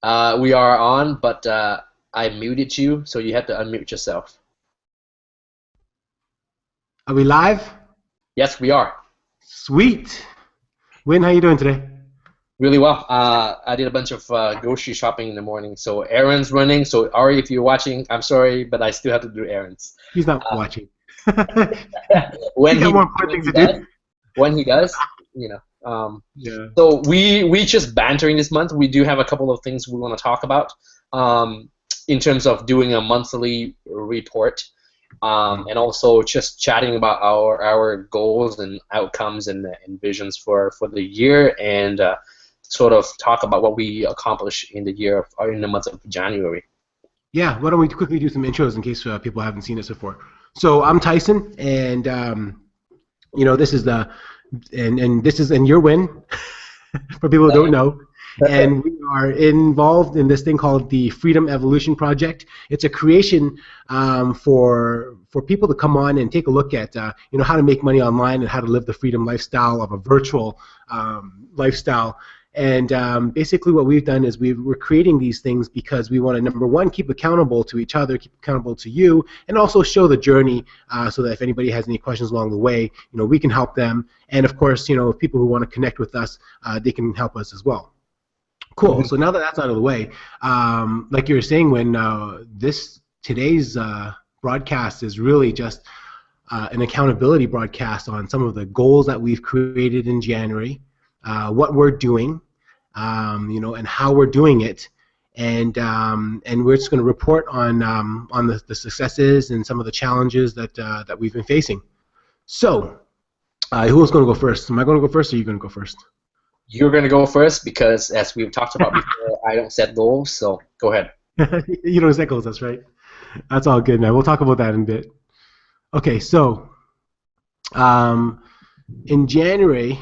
We are on, but I muted you, so you have to unmute yourself. Are we live? Yes, we are. Sweet. Win, how you doing today? Really well. I did a bunch of grocery shopping in the morning, so errands running. So Ari, if you're watching, I'm sorry, but I still have to do errands. He's not Uh, watching. He when got he more important when things he to does, do. when he does, you know. Yeah. So we just bantering this month. We do have a couple of things we want to talk about um, in terms of doing a monthly report. And also just chatting about our goals and outcomes and visions for the year, and sort of talk about what we accomplish in the year or in the month of January. Yeah, why don't we quickly do some intros in case people haven't seen us before. So I'm Tyson, and this is and your win for people who don't know. And we are involved in this thing called the Freedom Evolution Project. It's a creation for people to come on and take a look at how to make money online and how to live the freedom lifestyle of a virtual lifestyle. And basically what we've done is we're creating these things because we want to, number one, keep accountable to each other, keep accountable to you, and also show the journey so that if anybody has any questions along the way, we can help them. And of course, if people who want to connect with us, they can help us as well. Cool. So now that that's out of the way, like you were saying, when today's broadcast is really just an accountability broadcast on some of the goals that we've created in January, what we're doing, and how we're doing it, and we're just going to report on the successes and some of the challenges that we've been facing. So, who's going to go first? Am I going to go first, or are you going to go first? You're going to go first because, as we've talked about before, I don't set goals, so go ahead. You don't set goals, that's right. That's all good, man. We'll talk about that in a bit. Okay, so in January,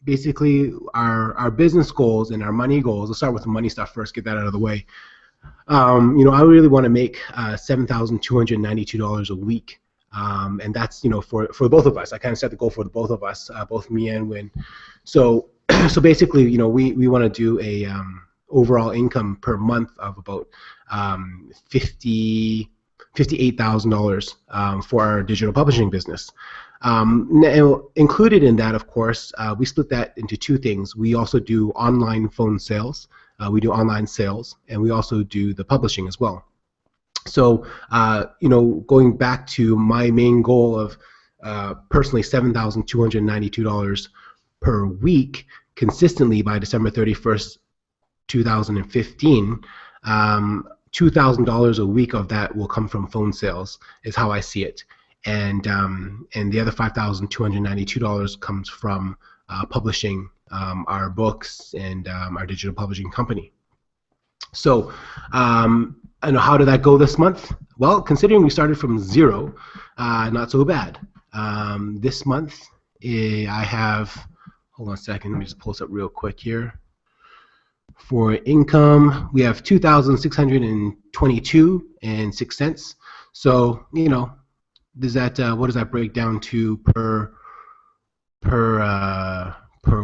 basically our business goals and our money goals. Let's start with the money stuff first. Get that out of the way. I really want to make $7,292 a week, and that's for both of us. I kind of set the goal for the both of us, both me and Win. So so basically, we want to do a overall income per month of about $58,000 for our digital publishing business. Now, included in that, of course, we split that into two things. We also do online phone sales, we do online sales, and we also do the publishing as well. So, going back to my main goal of personally $7,292 per week consistently by December 31st, 2015, $2,000 a week of that will come from phone sales, is how I see it. And the other $5,292 comes from publishing our books and our digital publishing company. So, how did that go this month? Well, considering we started from zero, not so bad. This month, I have, hold on a second, let me just pull this up real quick here. For income, we have $2,622.06. So, does that what does that break down to per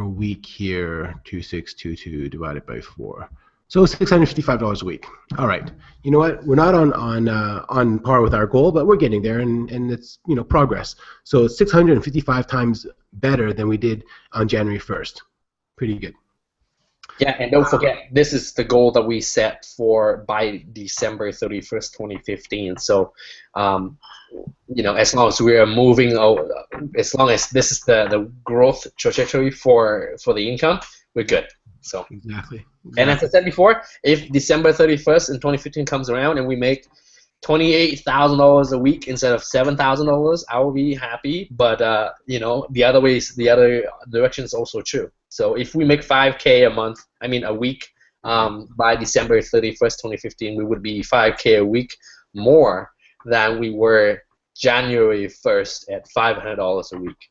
week here? 2,622 divided by 4. So $655 a week. All right. You know what? We're not on par with our goal, but we're getting there, and it's progress. So it's 655 times better than we did on January 1st. Pretty good. Yeah, and don't forget, this is the goal that we set for by December 31st, 2015. So, as long as we are moving, as long as this is the growth trajectory for the income, we're good. So exactly. And as I said before, if December 31st in 2015 comes around and we make $28,000 a week instead of $7,000, I will be happy. But the other direction is also true. So if we make $5K a week, by December 31st, 2015, we would be $5K a week more than we were January 1st at $500 a week.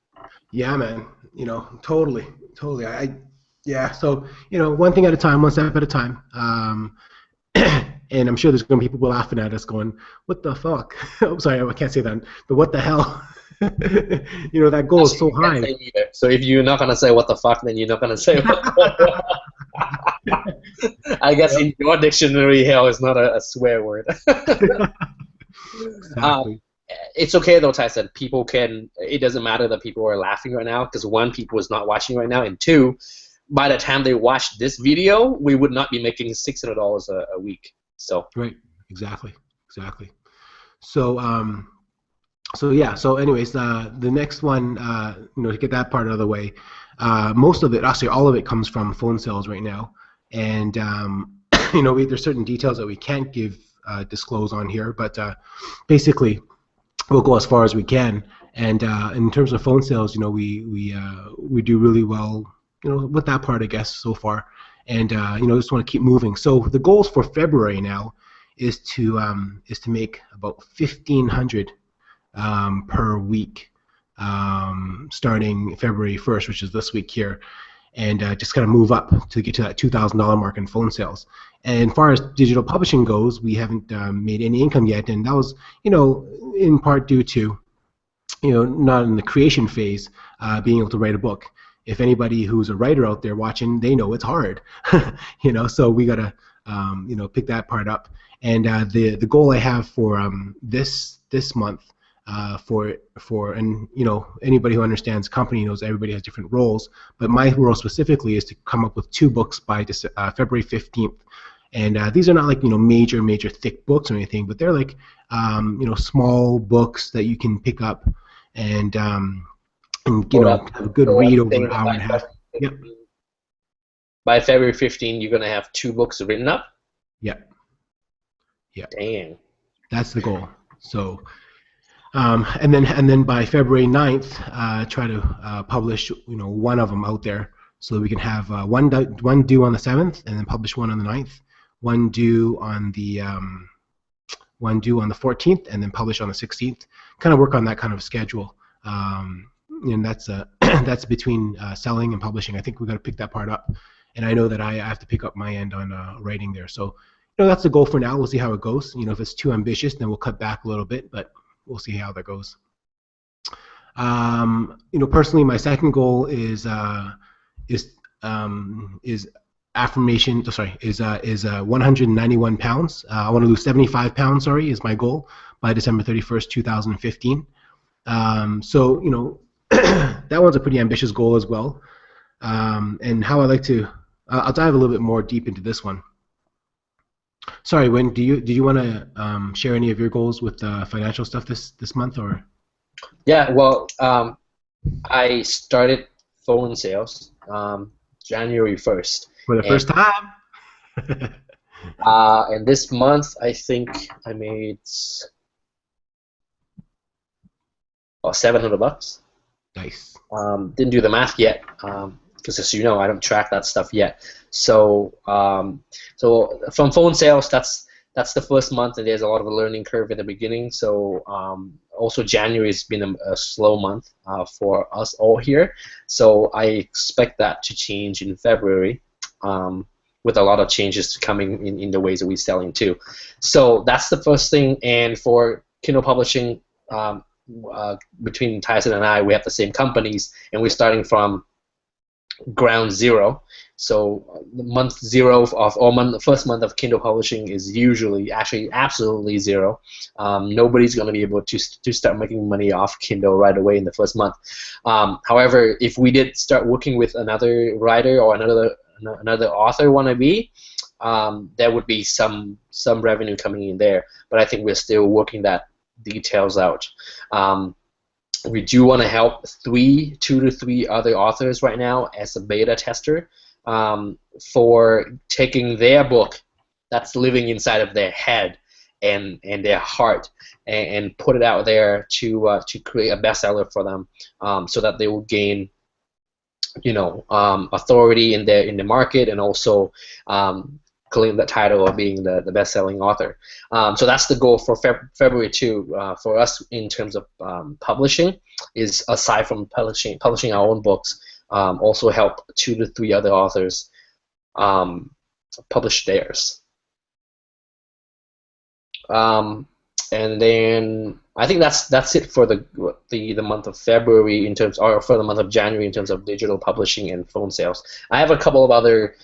Yeah, man. Totally. Yeah. So one thing at a time, one step at a time. And I'm sure there's going to be people laughing at us going, what the fuck? I'm sorry, I can't say that, but what the hell? That goal is so high. So if you're not going to say what the fuck, then you're not going to say what the fuck. I guess in your dictionary, hell is not a swear word. Exactly. It's okay though, Tyson. People can. It doesn't matter that people are laughing right now because one, people is not watching right now, and two, by the time they watch this video, we would not be making $600 a week. So Right. Exactly. Exactly. So so yeah. So anyways, the next one, to get that part out of the way, most of it, actually all of it, comes from phone sales right now, and there's certain details that we can't disclose on here, but basically we'll go as far as we can. And in terms of phone sales, we do really well, with that part, I guess, so far. And just want to keep moving. So the goals for February now is to make about 1,500 per week, starting February 1st, which is this week here, and just kind of move up to get to that $2,000 mark in phone sales. And as far as digital publishing goes, we haven't made any income yet, and that was, in part due to, not in the creation phase, being able to write a book. If anybody who's a writer out there watching, they know it's hard, so we gotta, pick that part up. And the goal I have for this month, and anybody who understands company knows everybody has different roles, but my role specifically is to come up with 2 books by February 15th. And these are not like major thick books or anything, but they're like small books that you can pick up and have a good read over an hour and a half. Yep. By February 15th, you're gonna have 2 books written up. Yep. Yep. Dang. That's the goal. So. And then by February 9th, try to publish one of them out there, so that we can have one due on the 7th, and then publish one on the 9th, one due on the 14th, and then publish on the 16th. Kind of work on that kind of schedule, and that's that's between selling and publishing. I think we got to pick that part up, and I know that I have to pick up my end on writing there. So that's the goal for now. We'll see how it goes. If it's too ambitious, then we'll cut back a little bit, but we'll see how that goes. Personally, my second goal is affirmation. Is 191 pounds. I want to lose 75 pounds. Sorry, is my goal by December 31st, 2015. So that one's a pretty ambitious goal as well. And how I like to, I'll dive a little bit more deep into this one. Sorry, Win, did you want to share any of your goals with financial stuff this month, or? Yeah, well, I started phone sales January 1st. For the first time? And this month, I think I made $700. Nice. Didn't do the math yet, because as you know, I don't track that stuff yet. So, so from phone sales, that's the first month, and there's a lot of a learning curve in the beginning. So, also January has been a slow month for us all here. So I expect that to change in February, with a lot of changes coming in the ways that we're selling too. So that's the first thing. And for Kindle publishing, between Tyson and I, we have the same companies, and we're starting from ground zero. So the month zero the first month of Kindle publishing is usually actually absolutely zero. Nobody's going to be able to start making money off Kindle right away in the first month. However, if we did start working with another writer or another author wannabe, there would be some revenue coming in there. But I think we're still working that details out. We do want to help 2 to 3 other authors right now as a beta tester, for taking their book that's living inside of their head and their heart, and put it out there to create a bestseller for them, so that they will gain authority in the market, and also claim the title of being the best-selling author. So that's the goal for February too, for us in terms of publishing, is aside from publishing our own books, also help 2 to 3 other authors publish theirs. And then I think that's it for the month of February or for the month of January in terms of digital publishing and phone sales. I have a couple of other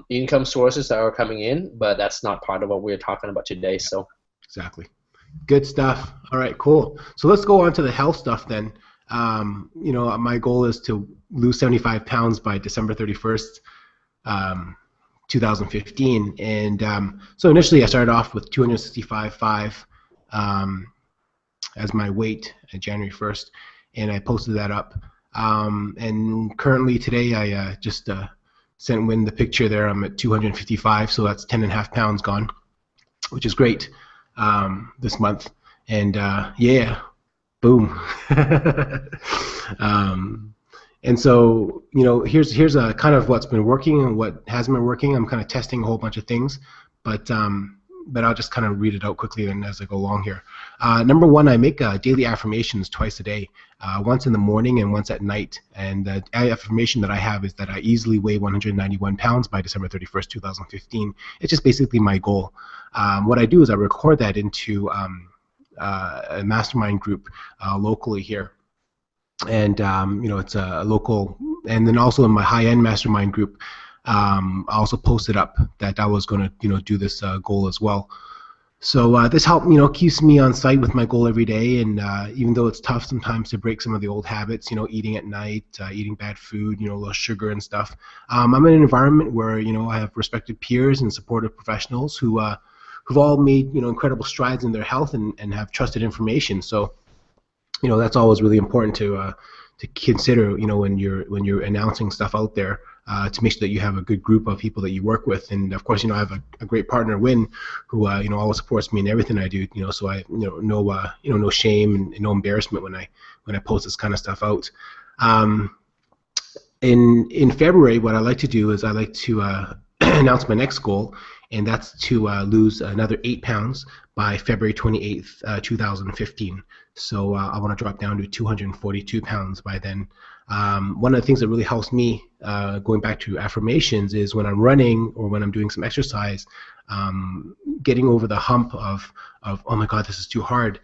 income sources that are coming in, but that's not part of what we're talking about today. So Exactly. Good stuff. All right, cool. So let's go on to the health stuff then. My goal is to lose 75 pounds by December 31st, 2015. And so initially I started off with 265.5 as my weight at January 1st, and I posted that up. And currently today I just sent Win the picture there. I'm at 255, so that's 10.5 pounds gone, which is great this month. And yeah, boom. And so, here's a kind of what's been working and what hasn't been working. I'm kind of testing a whole bunch of things, but I'll just kind of read it out quickly and as I go along here. Number one, I make daily affirmations twice a day, once in the morning and once at night. And the affirmation that I have is that I easily weigh 191 pounds by December 31st, 2015. It's just basically my goal. What I do is I record that into a mastermind group locally here. And it's a local, and then also in my high-end mastermind group, I also posted up that I was going to do this goal as well. So this help keeps me on site with my goal every day. And even though it's tough sometimes to break some of the old habits, eating at night, eating bad food, low sugar and stuff, I'm in an environment where I have respected peers and supportive professionals who've all made incredible strides in their health and have trusted information. So that's always really important to consider, when you're announcing stuff out there, to make sure that you have a good group of people that you work with. And of course, I have a great partner, Win, who always supports me in everything I do. So I no shame and no embarrassment when I post this kind of stuff out. In February, what I like to do is I like to announce my next goal, and that's to lose another 8 pounds by February 28th, 2015. So I want to drop down to 242 pounds by then. One of the things that really helps me, going back to affirmations, is when I'm running or when I'm doing some exercise, getting over the hump of oh my God, this is too hard.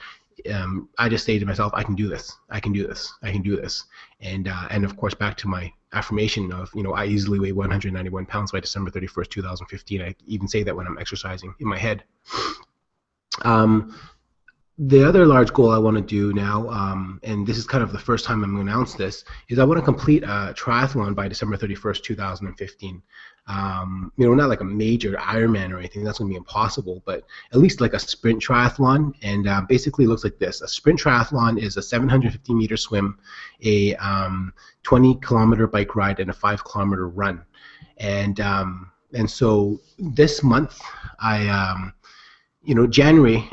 I just say to myself, I can do this, I can do this, I can do this. And of course, back to my affirmation of, I easily weigh 191 pounds by December 31st, 2015. I even say that when I'm exercising in my head. The other large goal I want to do now, and this is kind of the first time I'm going to announce this, is I want to complete a triathlon by December 31st, 2015. Not like a major Ironman or anything, that's going to be impossible, but at least like a sprint triathlon. And basically it looks like this. A sprint triathlon is a 750-meter swim, a 20-kilometer bike ride, and a 5-kilometer run. And so this month, January,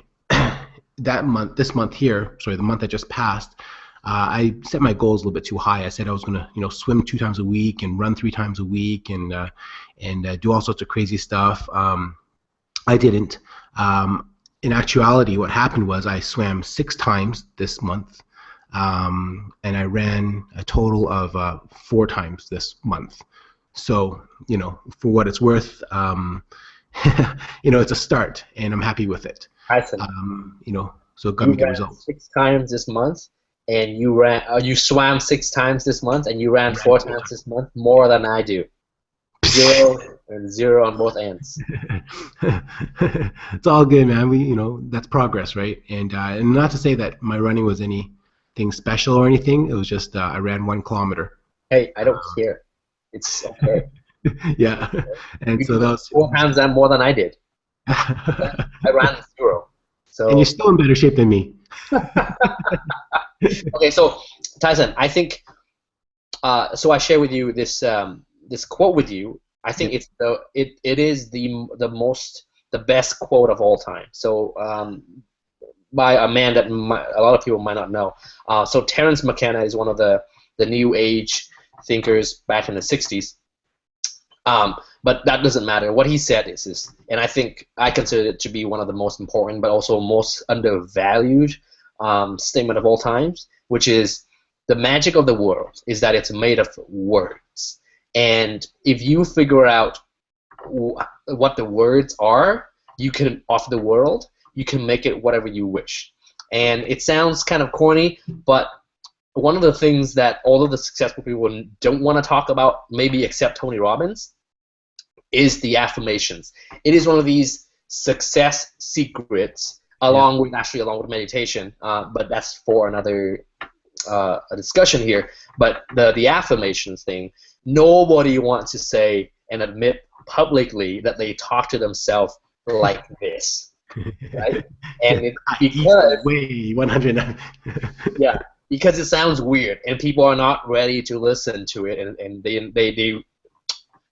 this month here, sorry, the month that just passed, I set my goals a little bit too high. I said I was going to, swim 2 times a week and run 3 times a week and do all sorts of crazy stuff. I didn't. In actuality, what happened was I swam 6 times this month, and I ran a total of 4 times this month. So, for what it's worth, it's a start, and I'm happy with it. So it got me good results. 6 times this month, and you swam 6 times this month, and you ran 4 times this month, more than I do. 0 and 0 on both ends. It's all good, man. That's progress, right? And not to say that my running was anything special or anything. It was just I ran 1 kilometer. Hey, I don't care. It's okay. Yeah, and so that was 4 times that more than I did. I ran 0. So. And you're still in better shape than me. Okay, so Tyson, I think so. I share with you this this quote with you. I think it is the best quote of all time. So by a man that a lot of people might not know. So Terence McKenna is one of the New Age thinkers back in the 60s. But that doesn't matter. What he said is this, and I think I consider it to be one of the most important, but also most undervalued statement of all times, which is the magic of the world is that it's made of words. And if you figure out what the words are, you can offer the world, you can make it whatever you wish. And it sounds kind of corny, but one of the things that all of the successful people don't want to talk about, maybe except Tony Robbins, is the affirmations. It is one of these success secrets, along with meditation. But that's for another a discussion here. But the affirmations thing, nobody wants to say and admit publicly that they talk to themselves like this, right? And it, because way 100. yeah, because it sounds weird and people are not ready to listen to it, and they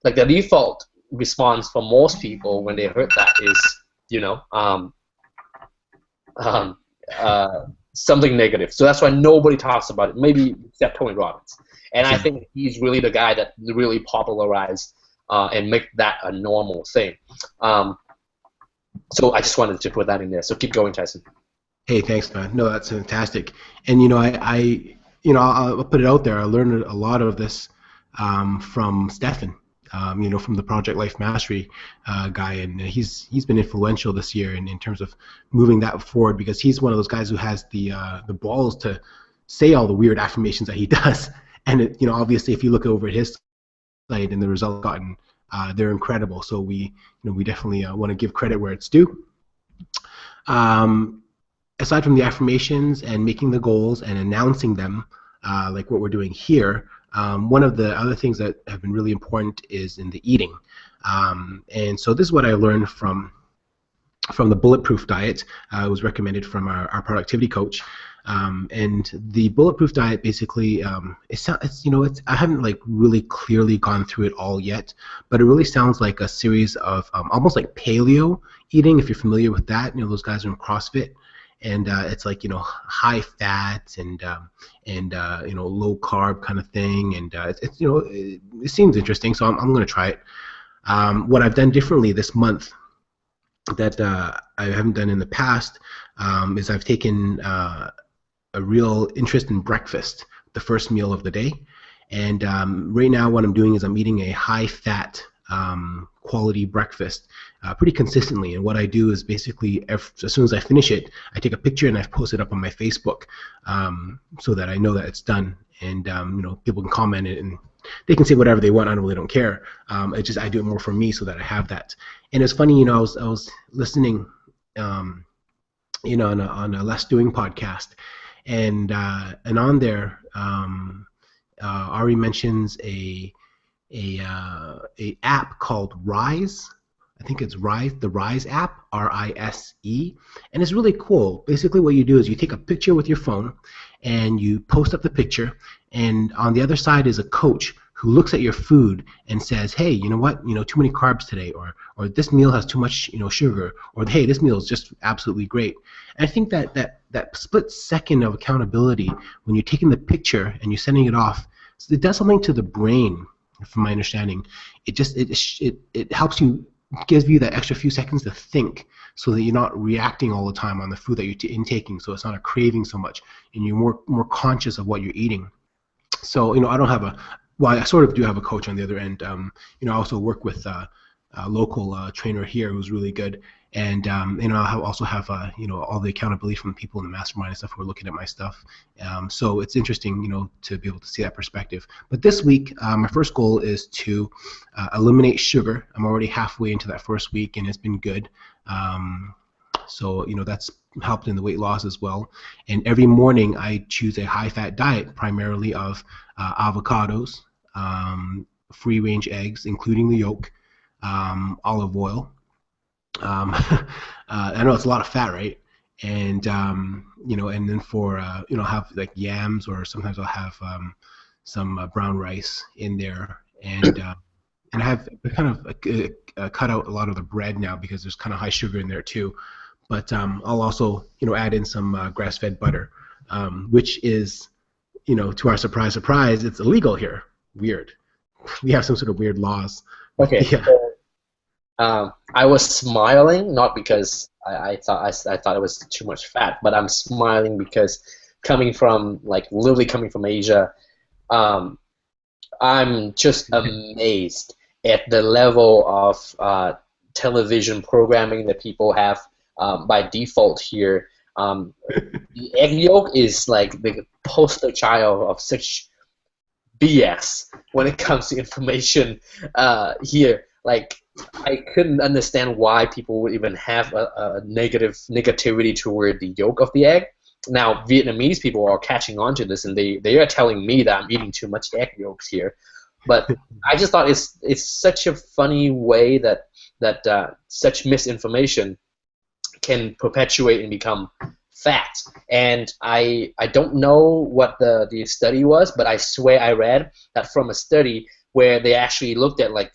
like the default response for most people when they heard that is, you know, something negative. So that's why nobody talks about it, maybe except Tony Robbins. And I think he's really the guy that really popularized and make that a normal thing. So I just wanted to put that in there. So keep going, Tyson. Hey, thanks, man. No, that's fantastic. And I'll put it out there. I learned a lot of this from Stefan. From the Project Life Mastery guy, and he's been influential this year in terms of moving that forward, because he's one of those guys who has the balls to say all the weird affirmations that he does. And obviously, if you look over at his site and the results gotten, they're incredible. So we definitely want to give credit where it's due. Aside from the affirmations and making the goals and announcing them, like what we're doing here. One of the other things that have been really important is in the eating. And so this is what I learned from the Bulletproof Diet. It was recommended from our productivity coach. And the Bulletproof Diet basically, I haven't like really clearly gone through it all yet, but it really sounds like a series of almost like paleo eating, if you're familiar with that. Those guys are in CrossFit. And it's like high fat and low carb kind of thing, and it seems interesting, so I'm going to try it. What I've done differently this month that I haven't done in the past is I've taken a real interest in breakfast, the first meal of the day, and right now what I'm doing is I'm eating a high fat quality breakfast pretty consistently. And what I do is basically, as soon as I finish it, I take a picture and I post it up on my Facebook so that I know that it's done. And people can comment it and they can say whatever they want. I really don't care. I do it more for me so that I have that. And it's funny, I was listening, on a Less Doing podcast, and on there, Ari mentions a app called Rise. I think it's Rise, the Rise app, R-I-S-E, and it's really cool. Basically what you do is you take a picture with your phone and you post up the picture, and on the other side is a coach who looks at your food and says, hey, you know what, too many carbs today, or this meal has too much sugar, or hey, this meal is just absolutely great. And I think that split second of accountability when you're taking the picture and you're sending it off, it does something to the brain. From my understanding, it helps you, gives you that extra few seconds to think, so that you're not reacting all the time on the food that you're intaking, so it's not a craving so much, and you're more conscious of what you're eating. So I don't have I sort of do have a coach on the other end. I also work with a local trainer here who's really good, and I also have all the accountability from the people in the mastermind and stuff who are looking at my stuff. So it's interesting, to be able to see that perspective. But this week, my first goal is to eliminate sugar. I'm already halfway into that first week, and it's been good. So that's helped in the weight loss as well. And every morning, I choose a high-fat diet, primarily of avocados, free-range eggs, including the yolk, olive oil. I know it's a lot of fat, right? And and then for have like yams, or sometimes I'll have some brown rice in there, and I have kind of cut out a lot of the bread now because there's kind of high sugar in there too. But I'll also add in some grass-fed butter, which is to our surprise, it's illegal here. Weird. We have some sort of weird laws. Okay. Yeah. I was smiling not because I thought it was too much fat, but I'm smiling because literally coming from Asia, I'm just amazed at the level of television programming that people have by default here. The egg yolk is like the poster child of such BS when it comes to information here. like I couldn't understand why people would even have a negativity toward the yolk of the egg. Now Vietnamese people are catching on to this, and they are telling me that I'm eating too much egg yolks here. But I just thought it's such a funny way that such misinformation can perpetuate and become fact. And I don't know what the study was, but I swear I read that from a study where they actually looked at like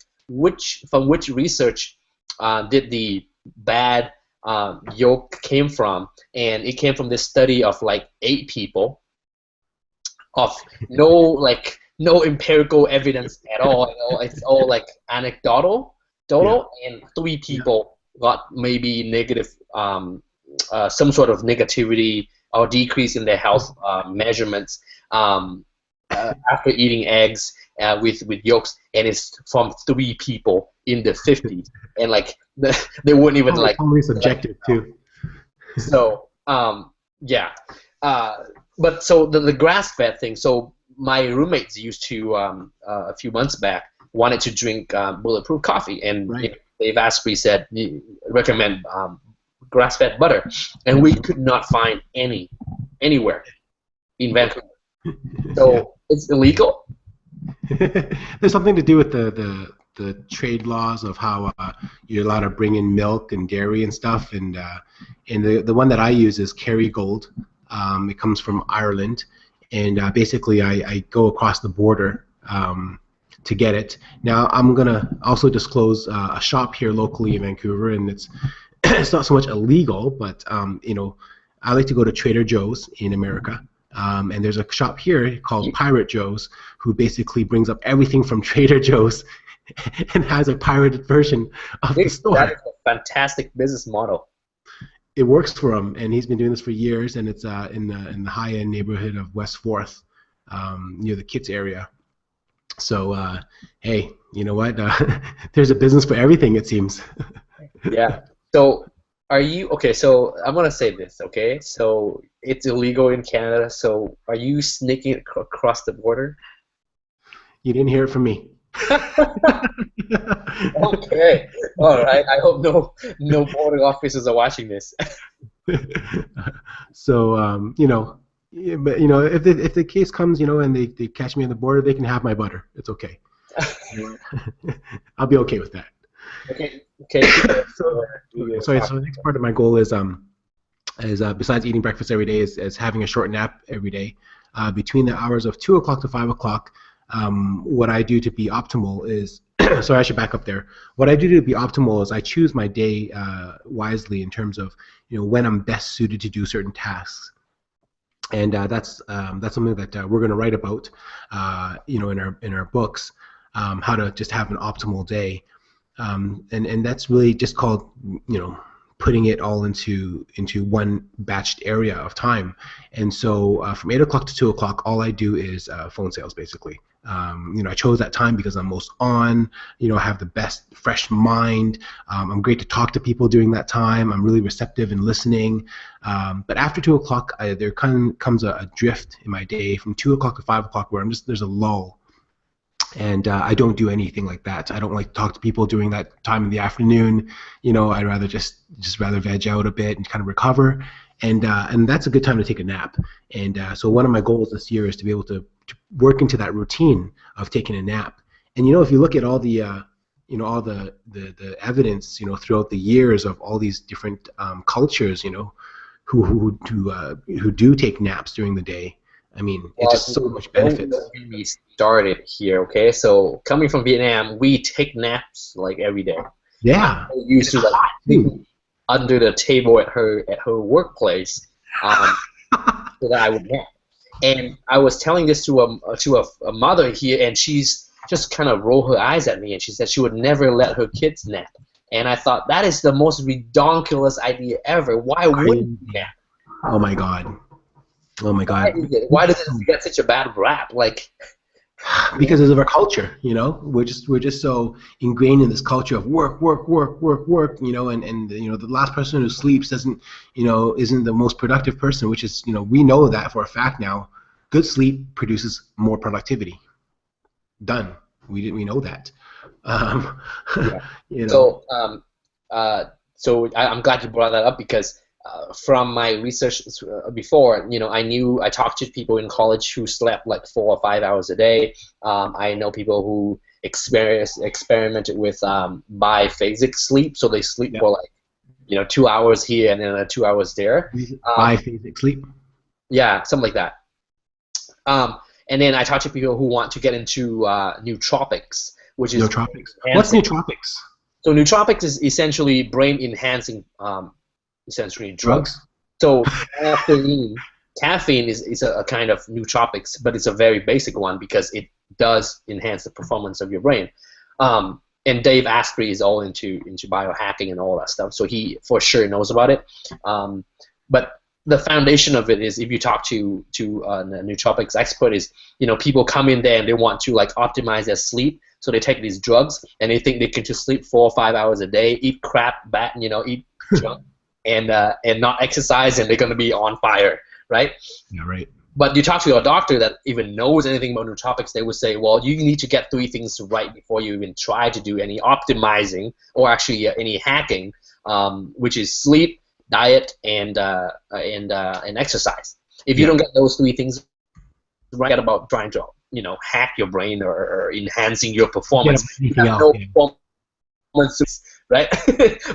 from which research did the bad yolk came from, and it came from this study of like 8 people of no empirical evidence at all. You know, it's all like anecdotal, and 3 people got maybe negative, some sort of negativity or decrease in their health measurements after eating eggs with yolks, and it's from 3 people in the 50s, and like they wouldn't even like. Totally subjective too. So yeah, but so the grass-fed thing. So my roommates used to a few months back wanted to drink bulletproof coffee, and they've actually said recommend grass-fed butter, and we could not find anywhere in Vancouver. So it's illegal. There's something to do with the trade laws of how you're allowed to bring in milk and dairy and stuff, and the one that I use is Kerrygold. It comes from Ireland, and basically I go across the border to get it. Now I'm gonna also disclose a shop here locally in Vancouver, and it's it's not so much illegal, but you know, I like to go to Trader Joe's in America. And there's a shop here called Pirate Joe's, who basically brings up everything from Trader Joe's and has a pirated version of the store. That is a fantastic business model. It works for him, and he's been doing this for years, and it's in the high-end neighborhood of West 4th, near the Kits area. So, hey, you know what? There's a business for everything, it seems. Yeah. So are you okay? So I'm gonna say this, okay? So it's illegal in Canada. So are you sneaking it across the border? You didn't hear it from me. Okay. All right. I hope no border officers are watching this. So you know, but you know, if the case comes, you know, and they catch me on the border, they can have my butter. It's okay. I'll be okay with that. Okay. So the next part of my goal is besides eating breakfast every day is having a short nap every day between the hours of 2 o'clock to 5 o'clock. What I do to be optimal is sorry, I should back up there. What I do to be optimal is I choose my day wisely in terms of, you know, when I'm best suited to do certain tasks. And that's something that we're going to write about, you know, in our books, how to just have an optimal day. And that's really just called, you know, putting it all into one batched area of time. And so from 8 o'clock to 2 o'clock, all I do is phone sales, basically. You know, I chose that time because I'm most on, you know, I have the best fresh mind. I'm great to talk to people during that time. I'm really receptive and listening. But after 2 o'clock, there comes a drift in my day from 2 o'clock to 5 o'clock where there's a lull. And I don't do anything like that. I don't like to talk to people during that time in the afternoon. You know, I'd rather just rather veg out a bit and kind of recover. And that's a good time to take a nap. And so one of my goals this year is to be able to work into that routine of taking a nap. And you know, if you look at all the you know, all the evidence, you know, throughout the years of all these different cultures, you know, who do take naps during the day. I mean, it's just so much benefits. We started here, okay? So coming from Vietnam, we take naps like every day. Yeah. We used to like sleep under the table at her workplace, so that I would nap. And I was telling this to a mother here, and she's just kind of rolled her eyes at me, and she said she would never let her kids nap. And I thought that is the most redonkulous idea ever. Why wouldn't you nap? Oh my God. Oh my God! Why does it get such a bad rap? Like, because of our culture, you know, we're just so ingrained in this culture of work, you know, and you know, the last person who sleeps isn't the most productive person, which is, you know, we know that for a fact now. Good sleep produces more productivity. Done. We know that. Um, Yeah. you know. So I'm glad you brought that up because from my research before, I talked to people in college who slept like 4 or 5 hours a day. I know people who experimented with biphasic sleep, so they sleep Yeah. for like 2 hours here and then 2 hours there. Biphasic sleep. Yeah, something like that. And then I talked to people who want to get into nootropics, which is Nootropics. What's enhancing. nootropics? So nootropics is essentially brain enhancing, essentially drugs. Drugs? So caffeine is a kind of nootropics, but it's a very basic one because it does enhance the performance of your brain. And Dave Asprey is all into biohacking and all that stuff, so he for sure knows about it. But the foundation of it is if you talk to a nootropics expert is people come in there and they want to like optimize their sleep, so they take these drugs and they think they can just sleep 4 or 5 hours a day, eat crap, eat junk, and not exercise, and they're gonna be on fire, right? Yeah, right. But you talk to a doctor that even knows anything about nootropics, they would say, well, you need to get 3 things right before you even try to do any optimizing or actually any hacking, which is sleep, diet, and exercise. If you don't get those 3 things right, forget about trying to hack your brain or enhancing your performance. You have no performance, right?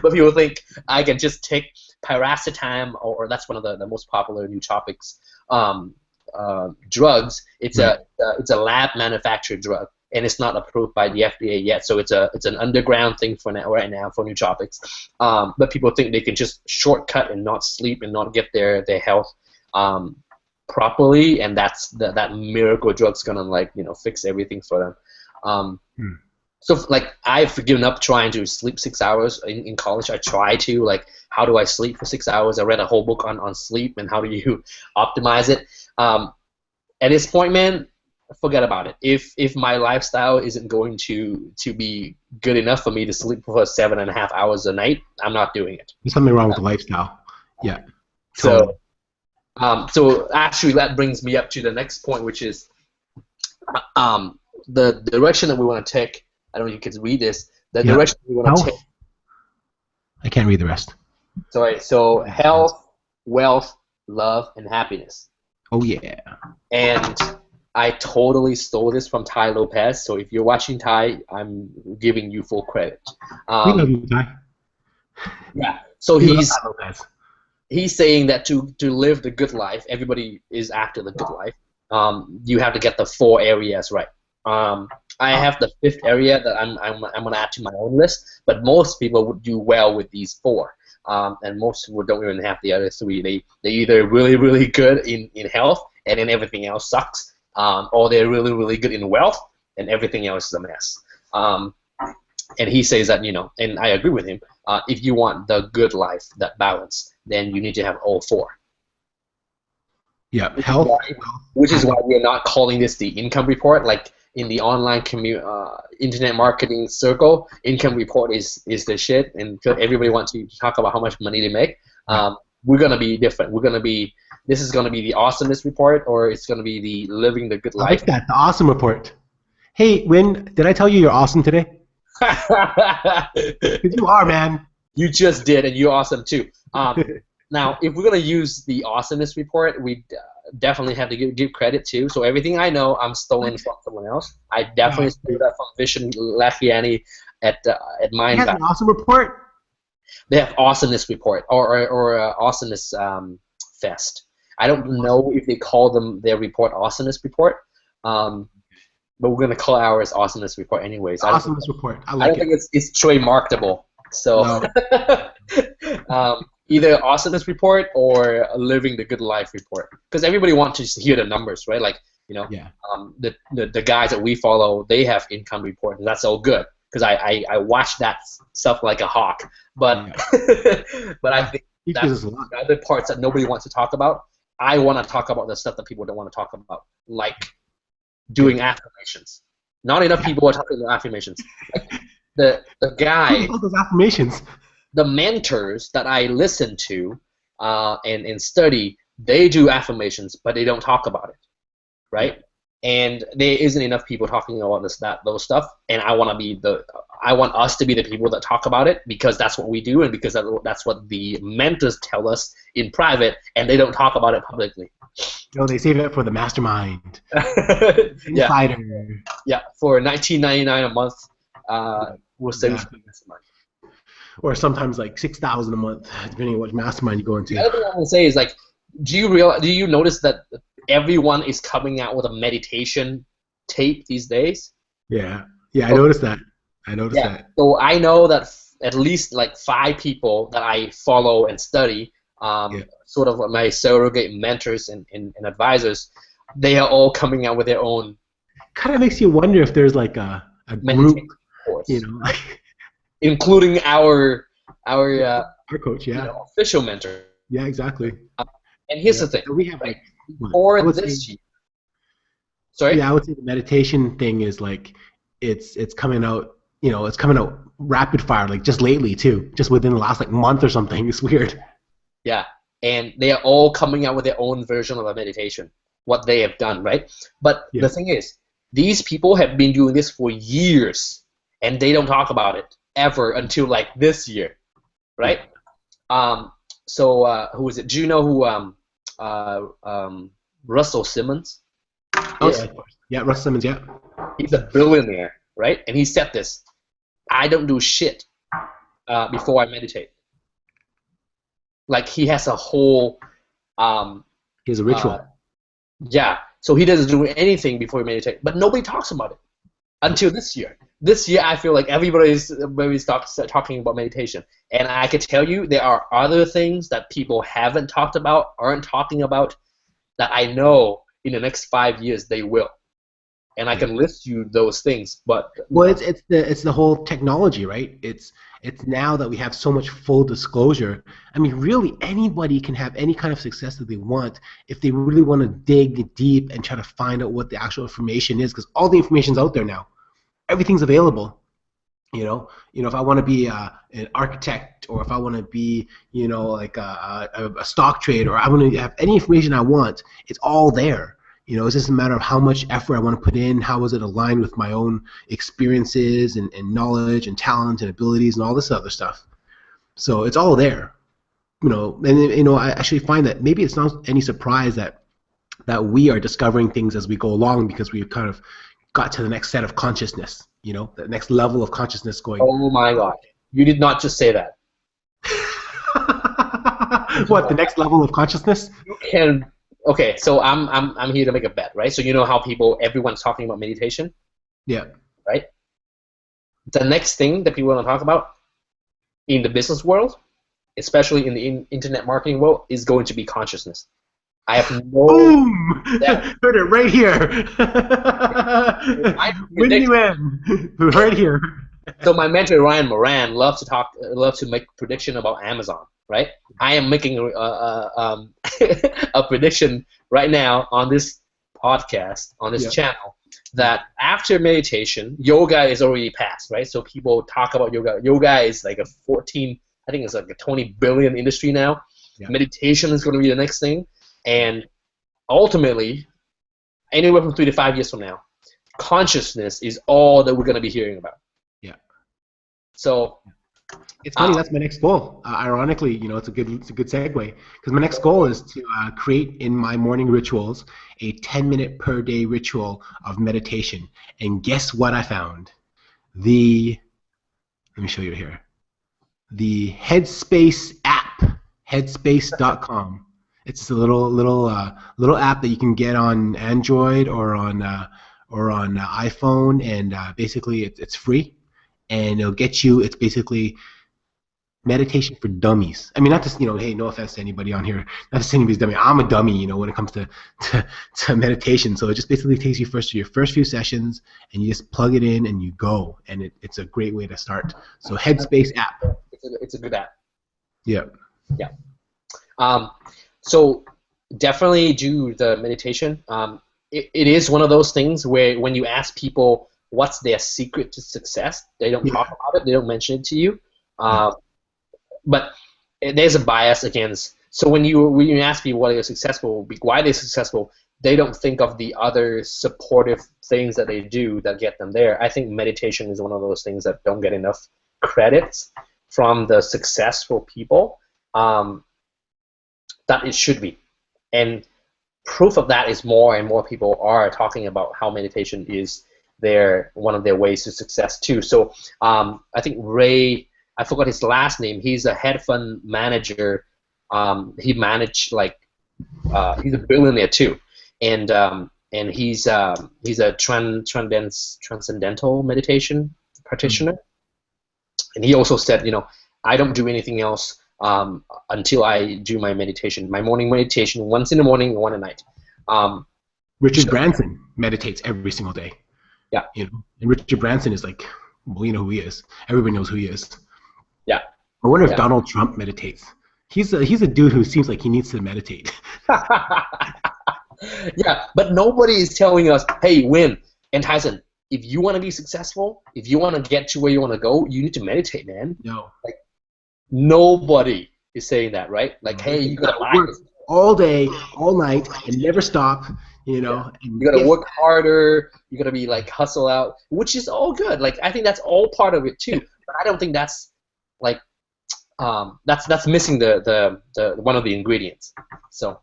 But people think I can just take piracetam, or that's one of the most popular nootropics drugs. It's a lab manufactured drug, and it's not approved by the FDA yet. So it's an underground thing right now for nootropics. But people think they can just shortcut and not sleep and not get their health properly, and that miracle drug's gonna fix everything for them. So like I've given up trying to sleep 6 hours in college. I try to how do I sleep for 6 hours? I read a whole book on sleep and how do you optimize it. At this point, man, forget about it. If my lifestyle isn't going to be good enough for me to sleep for 7.5 hours a night, I'm not doing it. There's something wrong with the lifestyle. Yeah. So actually that brings me up to the next point, which is the direction that we want to take. I don't know if you can read this. The direction we want to take. I can't read the rest. So health, wealth, love, and happiness. Oh yeah. And I totally stole this from Tai Lopez. So if you're watching Tai, I'm giving you full credit. We love you, Tai. Yeah. So he's saying that to live the good life, everybody is after the good life. You have to get the 4 areas right. I have the 5th area that I'm gonna add to my own list, but most people would do well with these 4, and most people don't even have the other 3. They're either really really good in health and then everything else sucks, or they're really really good in wealth and everything else is a mess. And he says that and I agree with him. If you want the good life, that balance, then you need to have all 4. Yeah, health. Which is why we're not calling this the income report. Like in the online internet marketing circle, income report is the shit, and everybody wants to talk about how much money they make. We're gonna be different. This is gonna be the awesomeness report, or it's gonna be the living the good life. I like that, the awesome report. Hey, Win, did I tell you you're awesome today? Because you are, man. You just did, and you're awesome too. Now, if we're gonna use the awesomeness report, we definitely have to give credit too. So everything I know, I'm stolen from someone else. I definitely stole that from Vishen Lakhiani at Mindvalley. He has an awesome report. They have awesomeness report or awesomeness fest. I don't know if they call their report awesomeness report, but we're gonna call ours awesomeness report anyways. Awesomeness report. I like it. I don't think it's trademarketable. So either awesomeness report or living the good life report, because everybody wants to hear the numbers, right? Like the guys that we follow, they have income report, and that's all good because I watch that stuff like a hawk. But but I think that's the other parts that nobody wants to talk about. I want to talk about the stuff that people don't want to talk about, like doing affirmations. Not enough people are talking about affirmations. Like the guy. Those affirmations. The mentors that I listen to and study, they do affirmations, but they don't talk about it, right? and there isn't enough people talking about those stuff. And I want us to be the people that talk about it, because that's what we do, and because that's what the mentors tell us in private, and they don't talk about it publicly. No, they save it for the mastermind. Yeah. Insider. Yeah, for $19.99 a month, we'll save it for the mastermind. Or sometimes like $6,000 a month, depending on what mastermind you go into. The other thing I want to say is, like, do you notice that everyone is coming out with a meditation tape these days? Yeah, I noticed that. That. So I know that at least like 5 people that I follow and study, sort of my surrogate mentors and advisors, they are all coming out with their own. Kind of makes you wonder if there's like a group, course, including our coach, official mentor. Yeah, exactly. And here's the thing: we have like this year. Sorry. Yeah, I would say the meditation thing is like it's coming out. It's coming out rapid fire, like just lately too, just within the last like month or something. It's weird. Yeah, and they are all coming out with their own version of a meditation, what they have done, right? But the thing is, these people have been doing this for years, and they don't talk about it ever until like this year, right? So who is it? Do you know who Russell Simmons? Oh, yeah, of course. Yeah, Russell Simmons, yeah. He's a billionaire, right? And he said this: I don't do shit before I meditate. Like, he has a whole he has a ritual. So he doesn't do anything before he meditates, but nobody talks about it until this year. This year, I feel like everybody's talking about meditation, and I can tell you there are other things that people haven't talked about, aren't talking about, that I know in the next 5 years they will, and I can list you those things. But it's the whole technology, right? It's now that we have so much full disclosure. I mean, really, anybody can have any kind of success that they want if they really want to dig deep and try to find out what the actual information is, because all the information's out there now. Everything's available. If I want to be an architect, or if I want to be, like a stock trader, or I want to have any information I want, it's all there. It's just a matter of how much effort I want to put in, how is it aligned with my own experiences and knowledge and talent and abilities and all this other stuff. So it's all there. I actually find that maybe it's not any surprise that we are discovering things as we go along, because we've kind of got to the next set of consciousness, the next level of consciousness going. Oh my God. You did not just say that. What, the next level of consciousness? You can. Okay, so I'm here to make a bet, right? So you know how everyone's talking about meditation? Yeah. Right? The next thing that people want to talk about in the business world, especially in the internet marketing world, is going to be consciousness. I have no... Boom! Heard it right here. Win you in. Right here. So my mentor Ryan Moran loves to make prediction about Amazon, right? I am making a prediction right now on this podcast, on this channel, that after meditation, yoga is already past, right? So people talk about yoga. Yoga is like I think it's like a 20 billion industry now. Yeah. Meditation is going to be the next thing, and ultimately, anywhere from 3 to 5 years from now, consciousness is all that we're going to be hearing about. Yeah. So it's funny. That's my next goal. Ironically, it's a good segue, because my next goal is to create in my morning rituals a 10-minute per day ritual of meditation. And guess what I found? Let me show you here. The Headspace app, Headspace.com. It's a little app that you can get on Android or on iPhone, and basically it's free, and it'll get you. It's basically meditation for dummies. I mean, not just, hey, no offense to anybody on here, not to say anybody's dummy. I'm a dummy, when it comes to meditation. So it just basically takes you first to your first few sessions, and you just plug it in and you go, and it's a great way to start. So Headspace app. It's a good app. Yeah. Yeah. So definitely do the meditation. It is one of those things where when you ask people what's their secret to success, they don't talk about it. They don't mention it to you. But there's a bias against. So when you ask people why they're successful, they don't think of the other supportive things that they do that get them there. I think meditation is one of those things that don't get enough credits from the successful people that it should be. And proof of that is more and more people are talking about how meditation is one of their ways to success too. So I think Ray, I forgot his last name. He's a hedge fund manager. He managed he's a billionaire too, and he's a transcendental meditation practitioner. And he also said, I don't do anything else until I do my meditation, my morning meditation, once in the morning and one at night. Richard Branson meditates every single day. Yeah. And Richard Branson is like, well, you know who he is. Everybody knows who he is. Yeah. I wonder if Donald Trump meditates. He's a dude who seems like he needs to meditate. Yeah, but nobody is telling us, hey, Win and Tyson, if you want to be successful, if you want to get to where you want to go, you need to meditate, man. No. Nobody is saying that, right? Hey, you gotta work all day, all night, and never stop. And you gotta work harder. You gotta be hustle out, which is all good. I think that's all part of it too. But I don't think that's that's missing the one of the ingredients. So.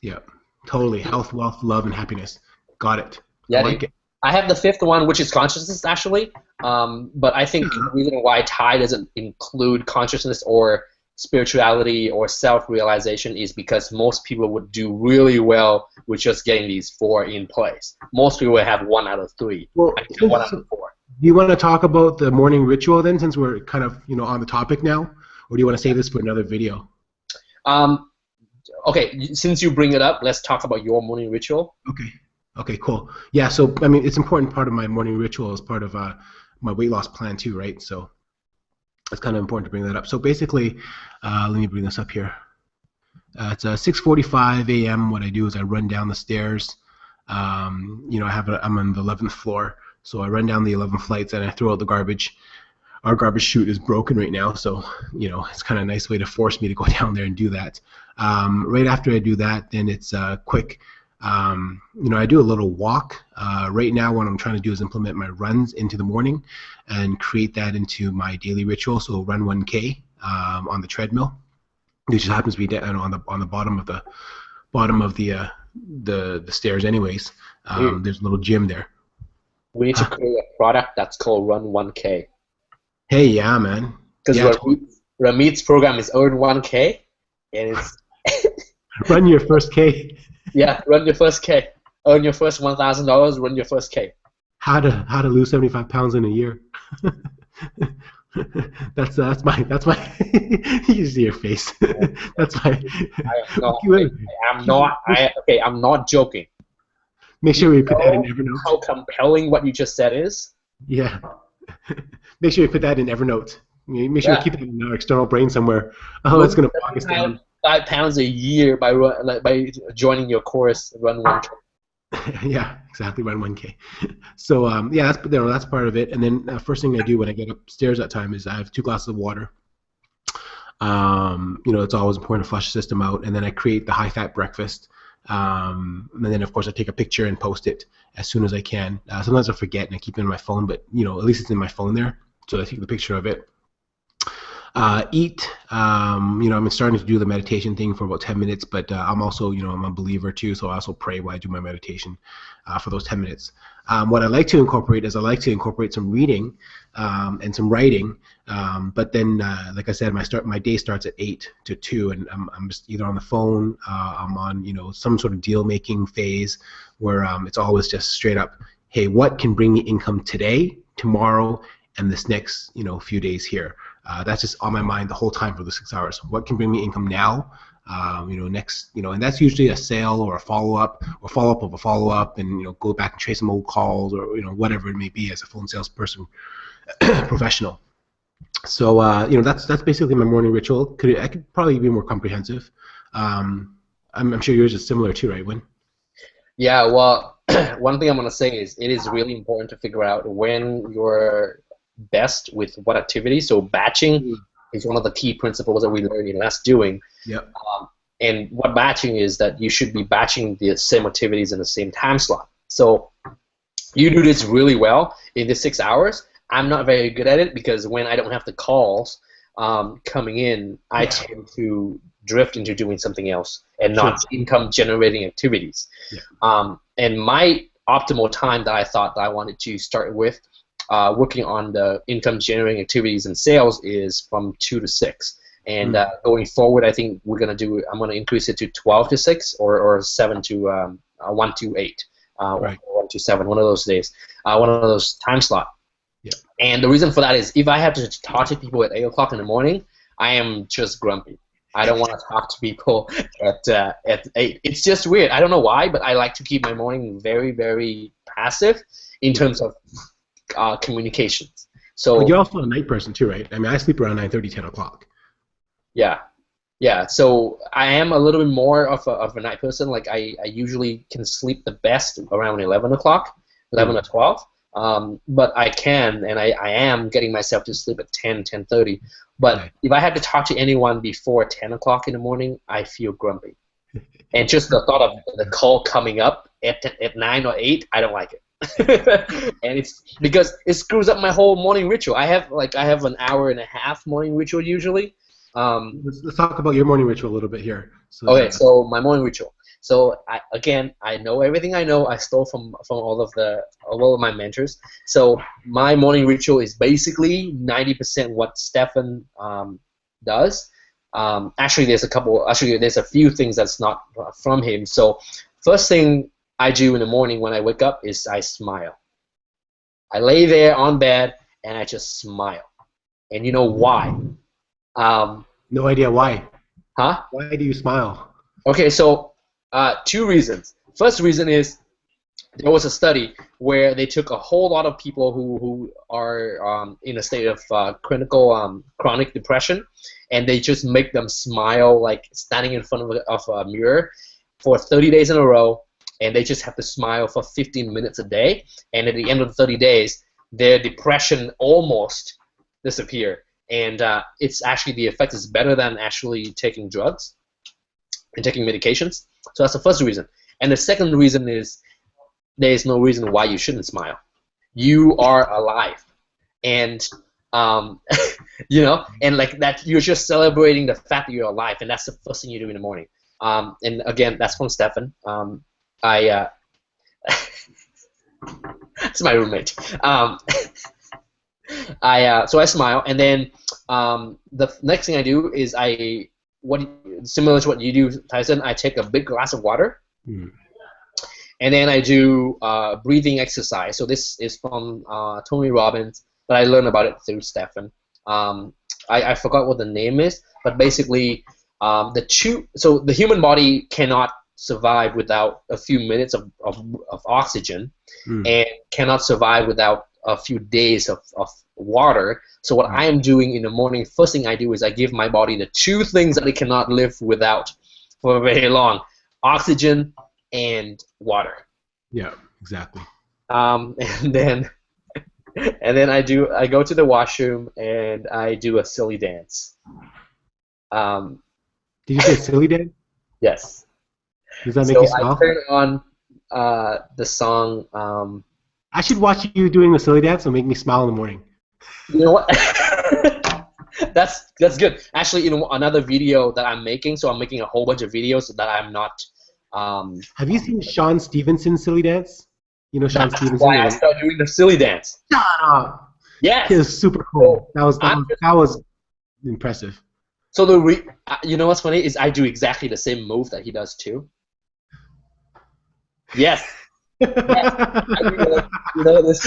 Yeah, totally. Health, wealth, love, and happiness. Got it. Yeah, I like it. I have the fifth one, which is consciousness, actually. But I think the reason why Thai doesn't include consciousness or spirituality or self-realization is because most people would do really well with just getting these 4 in place. Most people would have 1 out of 3. Well, 1 out of 4. Do you want to talk about the morning ritual then, since we're kind of on the topic now, or do you want to save this for another video? Okay, since you bring it up, let's talk about your morning ritual. Okay, cool. Yeah, so I mean, it's an important part of my morning ritual as part of my weight loss plan too, right? So it's kind of important to bring that up. So basically, let me bring this up here. It's 6:45 a.m. What I do is I run down the stairs. I'm on the 11th floor, so I run down the 11 flights and I throw out the garbage. Our garbage chute is broken right now, so it's kind of a nice way to force me to go down there and do that. Right after I do that, then it's quick. I do a little walk. Right now what I'm trying to do is implement my runs into the morning and create that into my daily ritual. So run 1K on the treadmill, which just happens to be on the bottom of the stairs anyways. There's a little gym there. We need to create a product that's called Run 1K. Hey, yeah, man. Because Ramit's program is Earn 1K, and it's run your first K. Yeah, run your first K. Earn your first $1,000. Run your first K. How to lose 75 pounds in a year. that's my you see your face. That's my. I'm not joking. Make sure we put that in Evernote. How compelling what you just said is. Yeah. Make sure you put that in Evernote. Make sure you keep it in our external brain somewhere. Oh, it's going to bog us down. 5 pounds a year by joining your course, Run 1K. Yeah, exactly, Run 1K. So that's part of it. And then first thing I do when I get upstairs that time is I have 2 glasses of water. It's always important to flush the system out. And then I create the high-fat breakfast. And then of course I take a picture and post it as soon as I can. Sometimes I forget and I keep it in my phone, but at least it's in my phone there. So I take the picture of it. Eat. I'm starting to do the meditation thing for about 10 minutes, but I'm also, I'm a believer too, so I also pray while I do my meditation for those 10 minutes. What I like to incorporate is some reading and some writing, but then, like I said, my day starts at 8 to 2, and I'm just either on the phone, I'm on, some sort of deal-making phase where it's always just straight up, hey, what can bring me income today, tomorrow, and this next, few days here. That's just on my mind the whole time for the 6 hours. What can bring me income now? Next, and that's usually a sale or a follow-up or follow-up of a follow-up, and go back and trace some old calls or whatever it may be as a phone salesperson, professional. So that's basically my morning ritual. I could probably be more comprehensive. I'm sure yours is similar too, right, Win? Yeah. Well, one thing I'm gonna say is it is really important to figure out when you're best with what activity. So batching is one of the key principles that we learned in last doing. Yep. And what batching is that you should be batching the same activities in the same time slot. So you do this really well in the 6 hours. I'm not very good at it because when I don't have the calls coming in, I tend to drift into doing something else and not income generating activities. And my optimal time that I thought that I wanted to start with working on the income generating activities and sales is from 2 to 6. And going forward, I think I'm going to increase it to 12 to 6 or 7 to 1 to 8. 1 to 7, one of those days, one of those time slot. And the reason for that is if I have to talk to people at 8 o'clock in the morning, I am just grumpy. I don't want to talk to people at 8. It's just weird. I don't know why, but I like to keep my morning very, very passive in terms of communications. So but you're also a night person too, right? I mean, I sleep around 9:30, 10 o'clock. Yeah. So I am a little bit more of a night person. Like I usually can sleep the best around 11 o'clock, 11 or 12. But I can, and I am getting myself to sleep at 10, 10:30. But if I have to talk to anyone before 10 o'clock in the morning, I feel grumpy. And just the thought of the call coming up at 9 or 8, I don't like it. And it's because it screws up my whole morning ritual. I have an hour and a half morning ritual usually. Let's talk about your morning ritual a little bit here. So my morning ritual. So I know everything I know. I stole from all of my mentors. So my morning ritual is basically 90% what Stefan does. Actually, there's a few things that's not from him. So first thing I do in the morning when I wake up is I smile. I lay there on bed and I just smile. And you know why? No idea why. Huh? Why do you smile? Okay, so 2 reasons. First reason is there was a study where they took a whole lot of people who are in a state of chronic depression, and they just make them smile like standing in front of a mirror for 30 days in a row, and they just have to smile for 15 minutes a day, and at the end of the 30 days, their depression almost disappeared. And it's actually, the effect is better than actually taking drugs and taking medications. So that's the first reason. And the second reason is there is no reason why you shouldn't smile. You are alive. And, you know, and like that, you're just celebrating the fact that you're alive, and that's the first thing you do in the morning. And again, that's from Stefan. It's my roommate. So I smile, and then the next thing I do is similar to what you do, Tyson. I take a big glass of water, and then I do breathing exercise. So this is from Tony Robbins, but I learned about it through Stefan. I forgot what the name is, but basically so the human body cannot survive without a few minutes of oxygen, and cannot survive without a few days of water. So what I am doing in the morning, first thing I do is I give my body the 2 things that it cannot live without for very long: oxygen and water. Yeah, exactly. And then I go to the washroom and I do a silly dance. Did you say silly dance? Yes. Does that make you smile? I turn on the song. I should watch you doing the silly dance. It'll make me smile in the morning. You know what? That's good. Actually, in another video that I'm making, so I'm making a whole bunch of videos so that I'm not. Have you seen Sean Stevenson's silly dance? You know Sean Stevenson. Why I started doing the silly dance. Shut up. Yes. It was super cool. That was impressive. So you know what's funny is I do exactly the same move that he does too. Yes. Yes. You know this.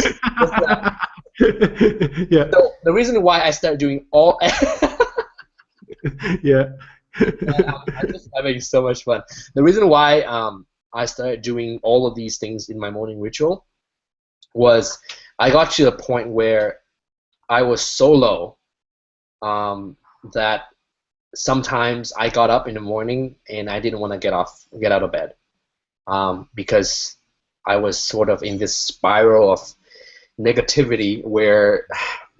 Yeah. So the reason why I started doing all. Yeah. I'm having so much fun. The reason why I started doing all of these things in my morning ritual was I got to the point where I was so low that sometimes I got up in the morning and I didn't want to get out of bed because I was sort of in this spiral of negativity where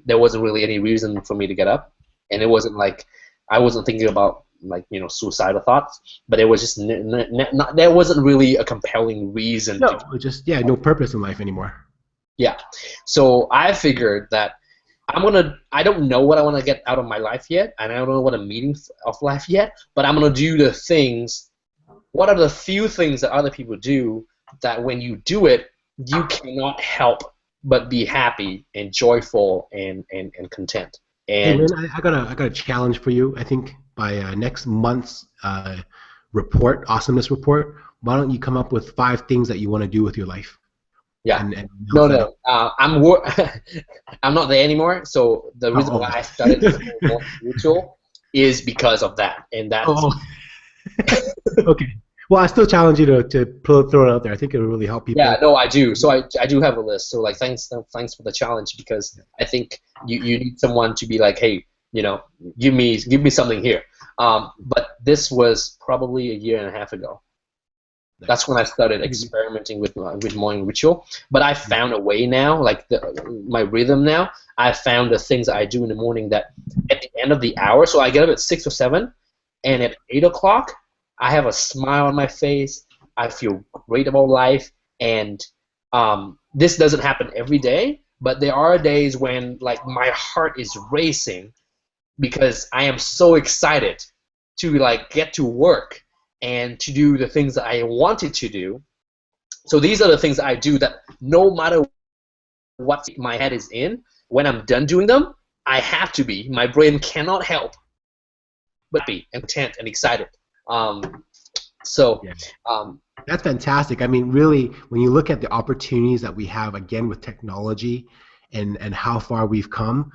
there wasn't really any reason for me to get up, and it wasn't like I wasn't thinking about like suicidal thoughts, but it was just not, there wasn't really a compelling reason. No, it just no purpose in life anymore. Yeah, so I figured that I don't know what I want to get out of my life yet, and I don't know what a meaning of life yet, but I'm gonna do the things. What are the few things that other people do that when you do it, you cannot help but be happy and joyful and content. Hey, And man, I got a challenge for you. I think by next month's report, awesomeness report, why don't you come up with 5 things that you want to do with your life? yeah, And no, I'm not there anymore. So the reason why I started this whole ritual is because of that, and that's okay. Well, I still challenge you to throw it out there. I think it will really help people. Yeah, no, I do. So I do have a list. So like, thanks for the challenge, because I think you need someone to be like, hey, give me something here. But this was probably a year and a half ago. That's when I started experimenting with morning ritual. But I found a way now, like my rhythm now. I found the things I do in the morning that at the end of the hour. So I get up at 6 or 7, and at 8 o'clock, I have a smile on my face. I feel great about life, and this doesn't happen every day. But there are days when like my heart is racing because I am so excited to like get to work and to do the things that I wanted to do. So these are the things I do that no matter what my head is in, when I'm done doing them, I have to be. My brain cannot help but be content and excited. That's fantastic. I mean, really, when you look at the opportunities that we have, again, with technology and how far we've come,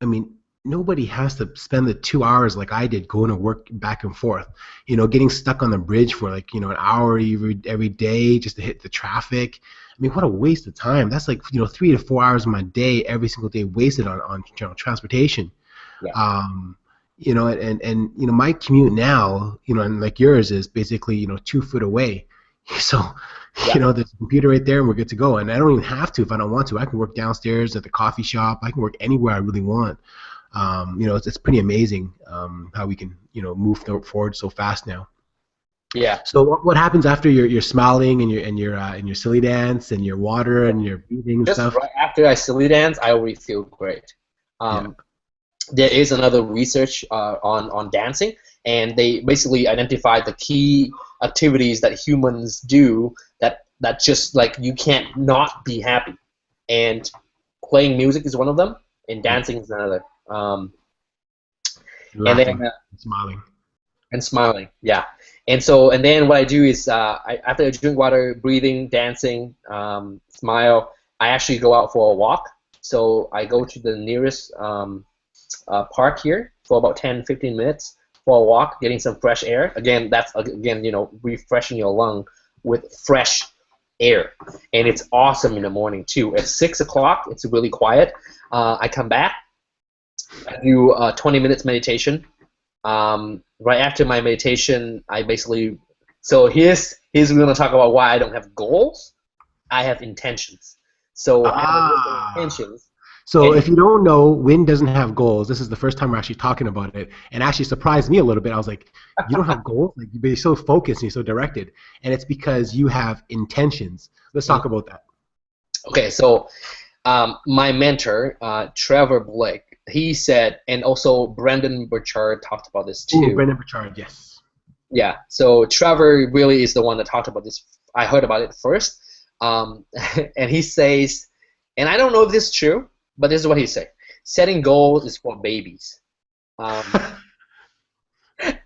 I mean, nobody has to spend the 2 hours like I did going to work back and forth, getting stuck on the bridge for like, an hour every day just to hit the traffic. I mean, what a waste of time. That's like, 3 to 4 hours of my day, every single day wasted on transportation. Yeah. My commute now, and like yours is basically, 2 foot away. So, there's a computer right there and we're good to go. And I don't even have to if I don't want to. I can work downstairs at the coffee shop. I can work anywhere I really want. It's pretty amazing how we can, move forward so fast now. Yeah. So what happens after your smiling and your silly dance and your water and your breathing and Just stuff? right after I silly dance, I already feel great. There is another research on dancing, and they basically identified the key activities that humans do that just like you can't not be happy. And playing music is one of them, and dancing is another. Laughing, and smiling, yeah. And then what I do is after I drink water, breathing, dancing, smile, I actually go out for a walk. So I go to the nearest park here for about 10-15 minutes for a walk, getting some fresh air. Again, that's refreshing your lung with fresh air, and it's awesome in the morning too. At 6 o'clock, it's really quiet. I come back, I do 20 minutes meditation. Right after my meditation, I basically here's we're gonna talk about why I don't have goals. I have intentions. So I have a list of intentions. So if you don't know, Win doesn't have goals. This is the first time we're actually talking about it, and actually surprised me a little bit. I was like, you don't have goals? Like, you're so focused and you're so directed, and it's because you have intentions. Let's talk about that. Okay, so my mentor, Trevor Blake, he said, and also Brendon Burchard talked about this too. Ooh, Brendon Burchard, yes. Yeah, so Trevor really is the one that talked about this. I heard about it first, and he says, and I don't know if this is true, but this is what he said: setting goals is for babies.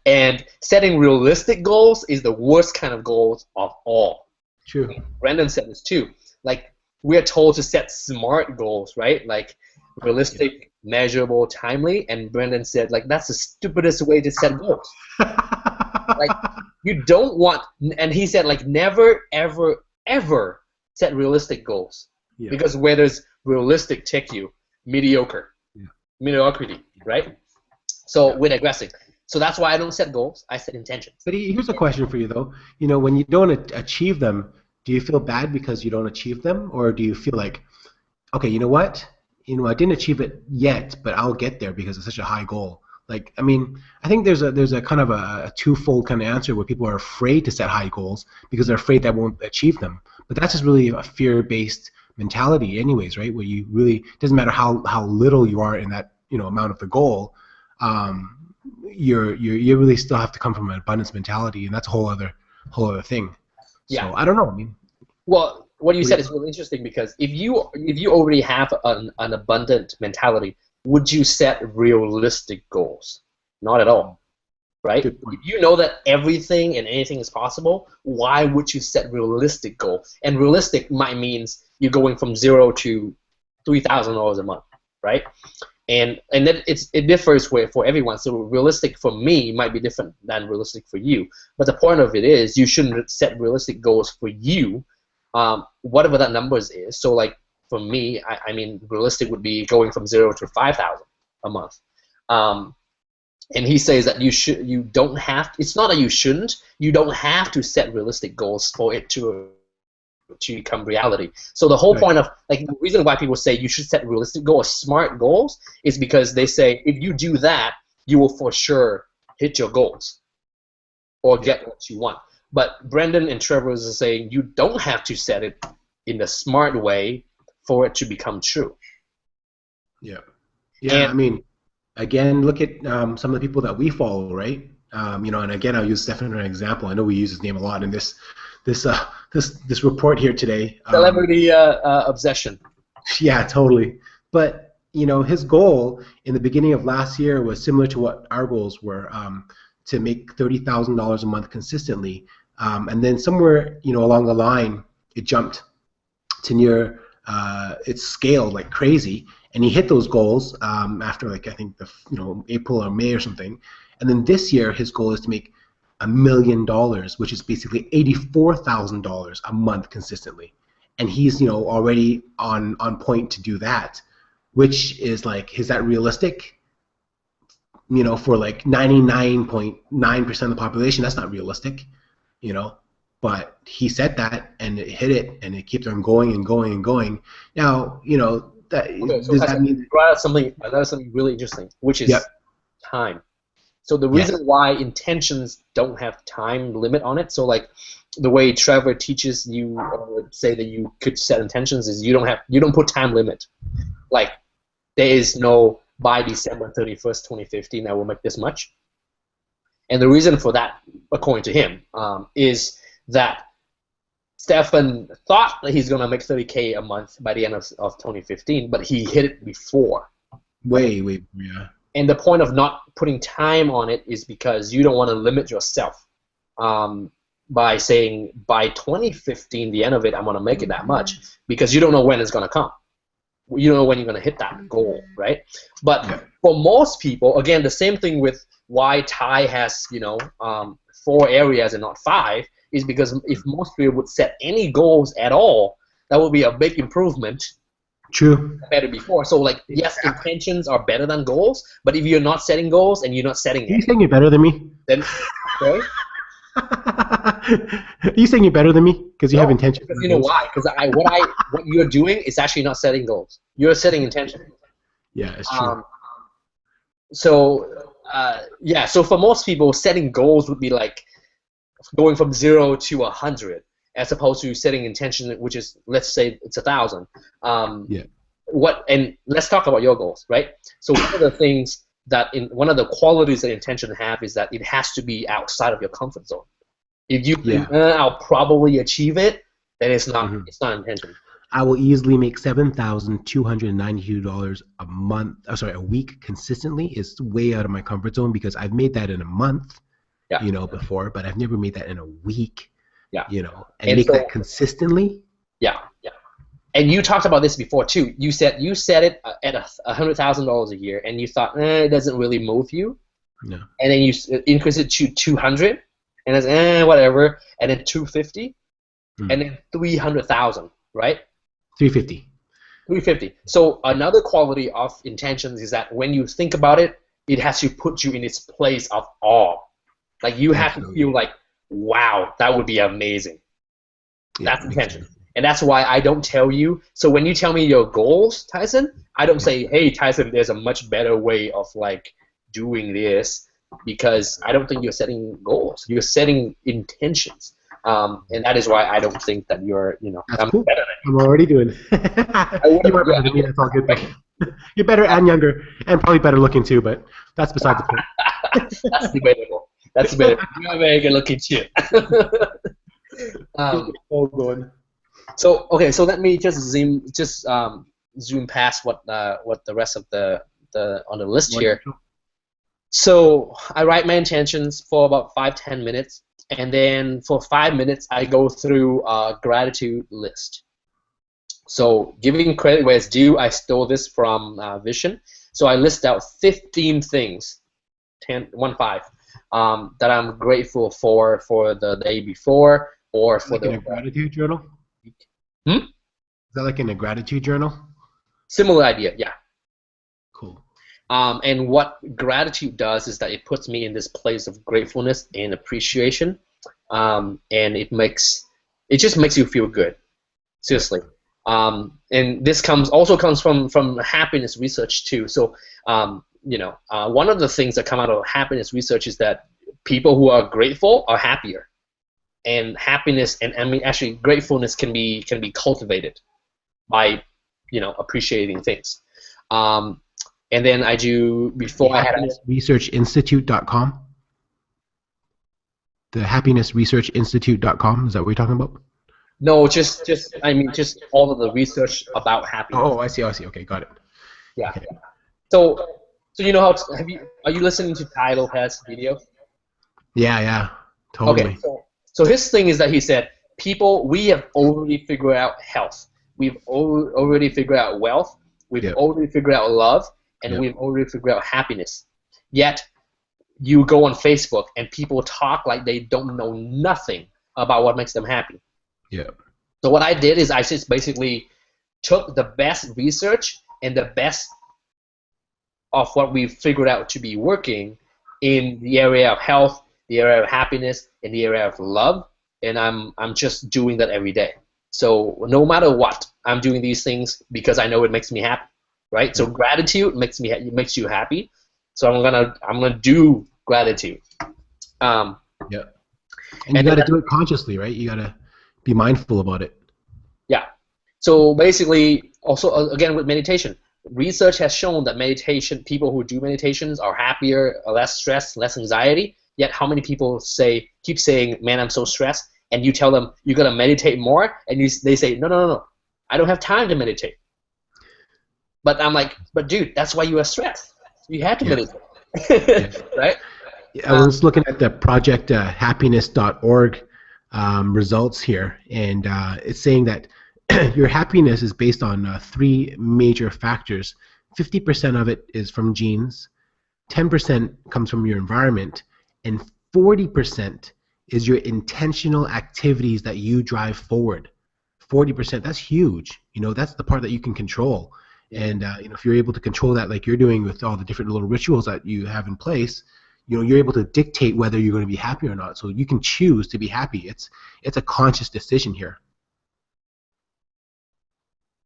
And setting realistic goals is the worst kind of goals of all. True. Brendon said this too. Like, we are told to set smart goals, right? Like realistic, measurable, timely. And Brendon said, like, that's the stupidest way to set goals. Like, you don't want, and he said, like, never, ever, ever set realistic goals. Yeah. Because where does realistic take you? Mediocre. Yeah. Mediocrity, right? So we're digressing. So that's why I don't set goals. I set intentions. But here's a question for you, though. When you don't achieve them, do you feel bad because you don't achieve them? Or do you feel like, okay, you know what? I didn't achieve it yet, but I'll get there because it's such a high goal. Like, I mean, I think there's a kind of a twofold kind of answer where people are afraid to set high goals because they're afraid that won't achieve them. But that's just really a fear-based mentality, anyways, right? Where you really doesn't matter how little you are in that amount of the goal, you really still have to come from an abundance mentality, and that's a whole other thing. Yeah. So I don't know. I mean, well, what you said is really interesting because if you already have an abundant mentality, would you set realistic goals? Not at all, right? If you know that everything and anything is possible, why would you set realistic goals? And realistic might means you're going from $0 to $3,000 a month, right? And then it differs for everyone. So realistic for me might be different than realistic for you. But the point of it is you shouldn't set realistic goals for you, whatever that numbers is. So like for me, I mean realistic would be going from 0 to 5,000 a month. And he says that you don't have. It's not that you shouldn't. You don't have to set realistic goals for it to become reality. So the whole point of the reason why people say you should set realistic goals, smart goals, is because they say if you do that, you will for sure hit your goals or get what you want. But Brendan and Trevor is saying you don't have to set it in a smart way for it to become true. Yeah. Yeah. I mean, again, look at some of the people that we follow, right? And again, I'll use Stefan as an example. I know we use his name a lot in this report here today. Celebrity obsession. Yeah, totally. But his goal in the beginning of last year was similar to what our goals were, to make $30,000 a month consistently, and then somewhere along the line it jumped to near it scaled like crazy, and he hit those goals after I think April or May or something, and then this year his goal is to make $1 million, which is basically $84,000 a month consistently, and he's already on point to do that, which is is that realistic? For 99.9% of the population, that's not realistic, but he said that and it hit it, and it keeps on going and going and going. Now, that does that mean brought out something really interesting, which is time. So the reason why intentions don't have time limit on it, so the way Trevor teaches you or say that you could set intentions is you don't put time limit. There is no by December 31st, 2015 I will make this much. And the reason for that, according to him, is that Stefan thought that he's going to make $30K a month by the end of 2015, but he hit it before. Yeah. And the point of not putting time on it is because you don't want to limit yourself by saying by 2015, the end of it, I'm going to make it that much, because you don't know when it's going to come. You don't know when you're going to hit that goal, right? But for most people, again, the same thing with why Ty has 4 areas and not 5 is because if most people would set any goals at all, that would be a big improvement. True. Better before. So yes, intentions are better than goals, but if you're not setting goals and you're not setting you saying you're better than me? Then sorry? Are you saying you're better than me because you have intentions? Because you know why? Because what you're doing is actually not setting goals. You're setting intentions. Yeah, it's true. So for most people, setting goals would be like going from 0 to 100. As opposed to setting intention, which is, let's say it's 1,000. And let's talk about your goals, right? So one of the things one of the qualities that intention have is that it has to be outside of your comfort zone. If you I'll probably achieve it, then it's not intention. I will easily make $7,292 a week consistently. Is way out of my comfort zone because I've made that in a month, before, but I've never made that in a week. And make that consistently. Yeah. And you talked about this before too. You set it at $100,000 a year, and you thought, it doesn't really move you. No. And then you increase it to 200, and it's whatever, and then 250, and then 300,000, right? 350. 350. So another quality of intentions is that when you think about it, it has to put you in its place of awe. You have to feel like, wow, that would be amazing. That's intention. And that's why I don't tell you. So when you tell me your goals, Tyson, I don't say, hey, Tyson, there's a much better way of doing this because I don't think you're setting goals. You're setting intentions. And that is why I don't think that you're, That's I'm cool. better than I'm already doing. you. You are better than me. That's all good though. You're better and younger, and probably better looking too. But that's beside the point. That's debatable. That's debatable. You're very good looking too. All going. So okay, so let me just zoom past what the rest of the on the list here. So I write my intentions for about 5-10 minutes, and then for 5 minutes I go through a gratitude list. So giving credit where it's due, I stole this from Vision. So I list out 15 things, 15, that I'm grateful for the day before or for in a gratitude journal. Hmm? Is that like in a gratitude journal? Similar idea, yeah. Cool. And what gratitude does is that it puts me in this place of gratefulness and appreciation, and it just makes you feel good, seriously. And this also comes from happiness research too. So one of the things that come out of happiness research is that people who are grateful are happier, and happiness and actually gratefulness can be cultivated by appreciating things. And then I do before I had happinessresearchinstitute.com. The happinessresearchinstitute.com, is that what you're talking about? No, just all of the research about happiness. Oh, I see. Okay, got it. Yeah. Okay. So are you listening to Tai Lopez's video? Yeah, totally. Okay, so his thing is that he said, we have already figured out health. We've already figured out wealth. We've already figured out love, and we've already figured out happiness. Yet, you go on Facebook and people talk like they don't know nothing about what makes them happy. Yeah. So what I did is I just basically took the best research and the best of what we figured out to be working in the area of health, the area of happiness, and the area of love, and I'm just doing that every day. So no matter what, I'm doing these things because I know it makes me happy, right? So gratitude makes you happy. So I'm gonna do gratitude. And you got to do it consciously, right? You got to be mindful about it. Yeah. So basically, also again with meditation, research has shown that people who do meditations are happier, less stress, less anxiety. Yet how many people keep saying, "Man, I'm so stressed," and you tell them you're gonna meditate more, and they say, "No, I don't have time to meditate." But I'm like, "But dude, that's why you are stressed. You have to meditate, right?" I was looking at the projecthappiness.org results here, and it's saying that your happiness is based on 3 major factors. 50% of it is from genes, 10% comes from your environment, and 40% is your intentional activities that you drive forward. 40%, that's huge. That's the part that you can control. And if you're able to control that like you're doing with all the different little rituals that you have in place, you're able to dictate whether you're going to be happy or not. So you can choose to be happy. It's a conscious decision here.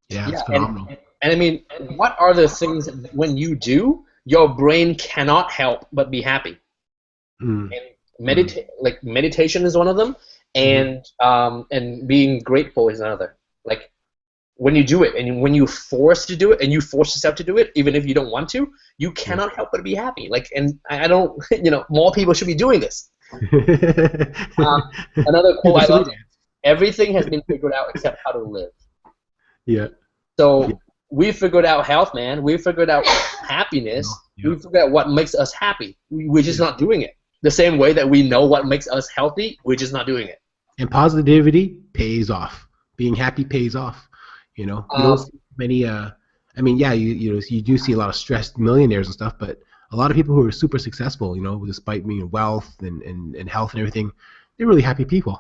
Yeah, it's phenomenal. And I mean, what are the things that when you do, your brain cannot help but be happy? And meditation is one of them, and being grateful is another. Like when you do it, and when you're forced to do it, and you force yourself to do it, even if you don't want to, you cannot help but be happy. Like, and I don't, more people should be doing this. Another quote I love: "Everything has been figured out except how to live." Yeah. So we figured out health, man. We figured out happiness. We figured out what makes us happy. We're just not doing it. The same way that we know what makes us healthy, we're just not doing it. And positivity pays off. Being happy pays off. You don't see many. You do see a lot of stressed millionaires and stuff, but a lot of people who are super successful, despite being wealth and health and everything, they're really happy people.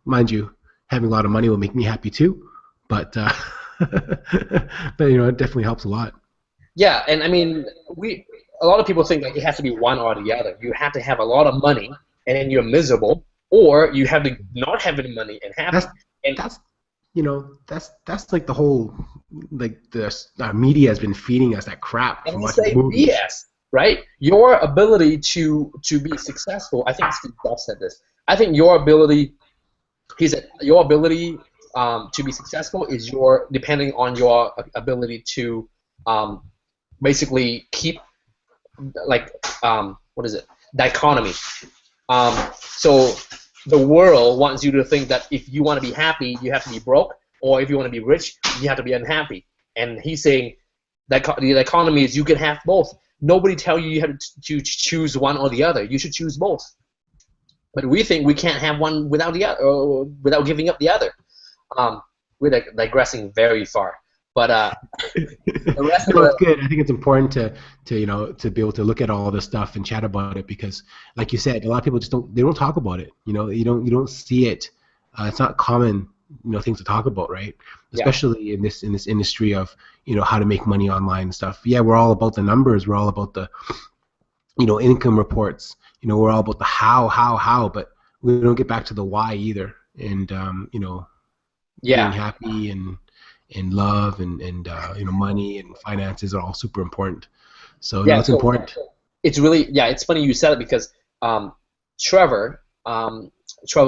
Mind you, having a lot of money will make me happy too, but it definitely helps a lot. Yeah, and I mean, a lot of people think like it has to be one or the other. You have to have a lot of money and then you're miserable, or you have to not have any money and happy. That's like the whole, like the media has been feeding us that crap. And we say BS. right? Your ability to be successful. I think Steve Jobs said this. I think your ability, he said, your ability to be successful is depending on your ability to basically keep like what is it? Dichotomy. So the world wants you to think that if you want to be happy, you have to be broke, or if you want to be rich, you have to be unhappy. And he's saying that the economy is you can have both. Nobody tell you have to choose one or the other. You should choose both. But we think we can't have one without the other, or without giving up the other. We're digressing very far. But the rest of it's good. I think it's important to be able to look at all this stuff and chat about it because, like you said, a lot of people just don't talk about it. You don't see it. It's not common, things to talk about, right? Especially in this industry of how to make money online and stuff. Yeah, we're all about the numbers. We're all about the income reports. We're all about the how, but we don't get back to the why either. And being happy and love and money and finances are all super important. So it's important. It's really it's funny you said it because Trevor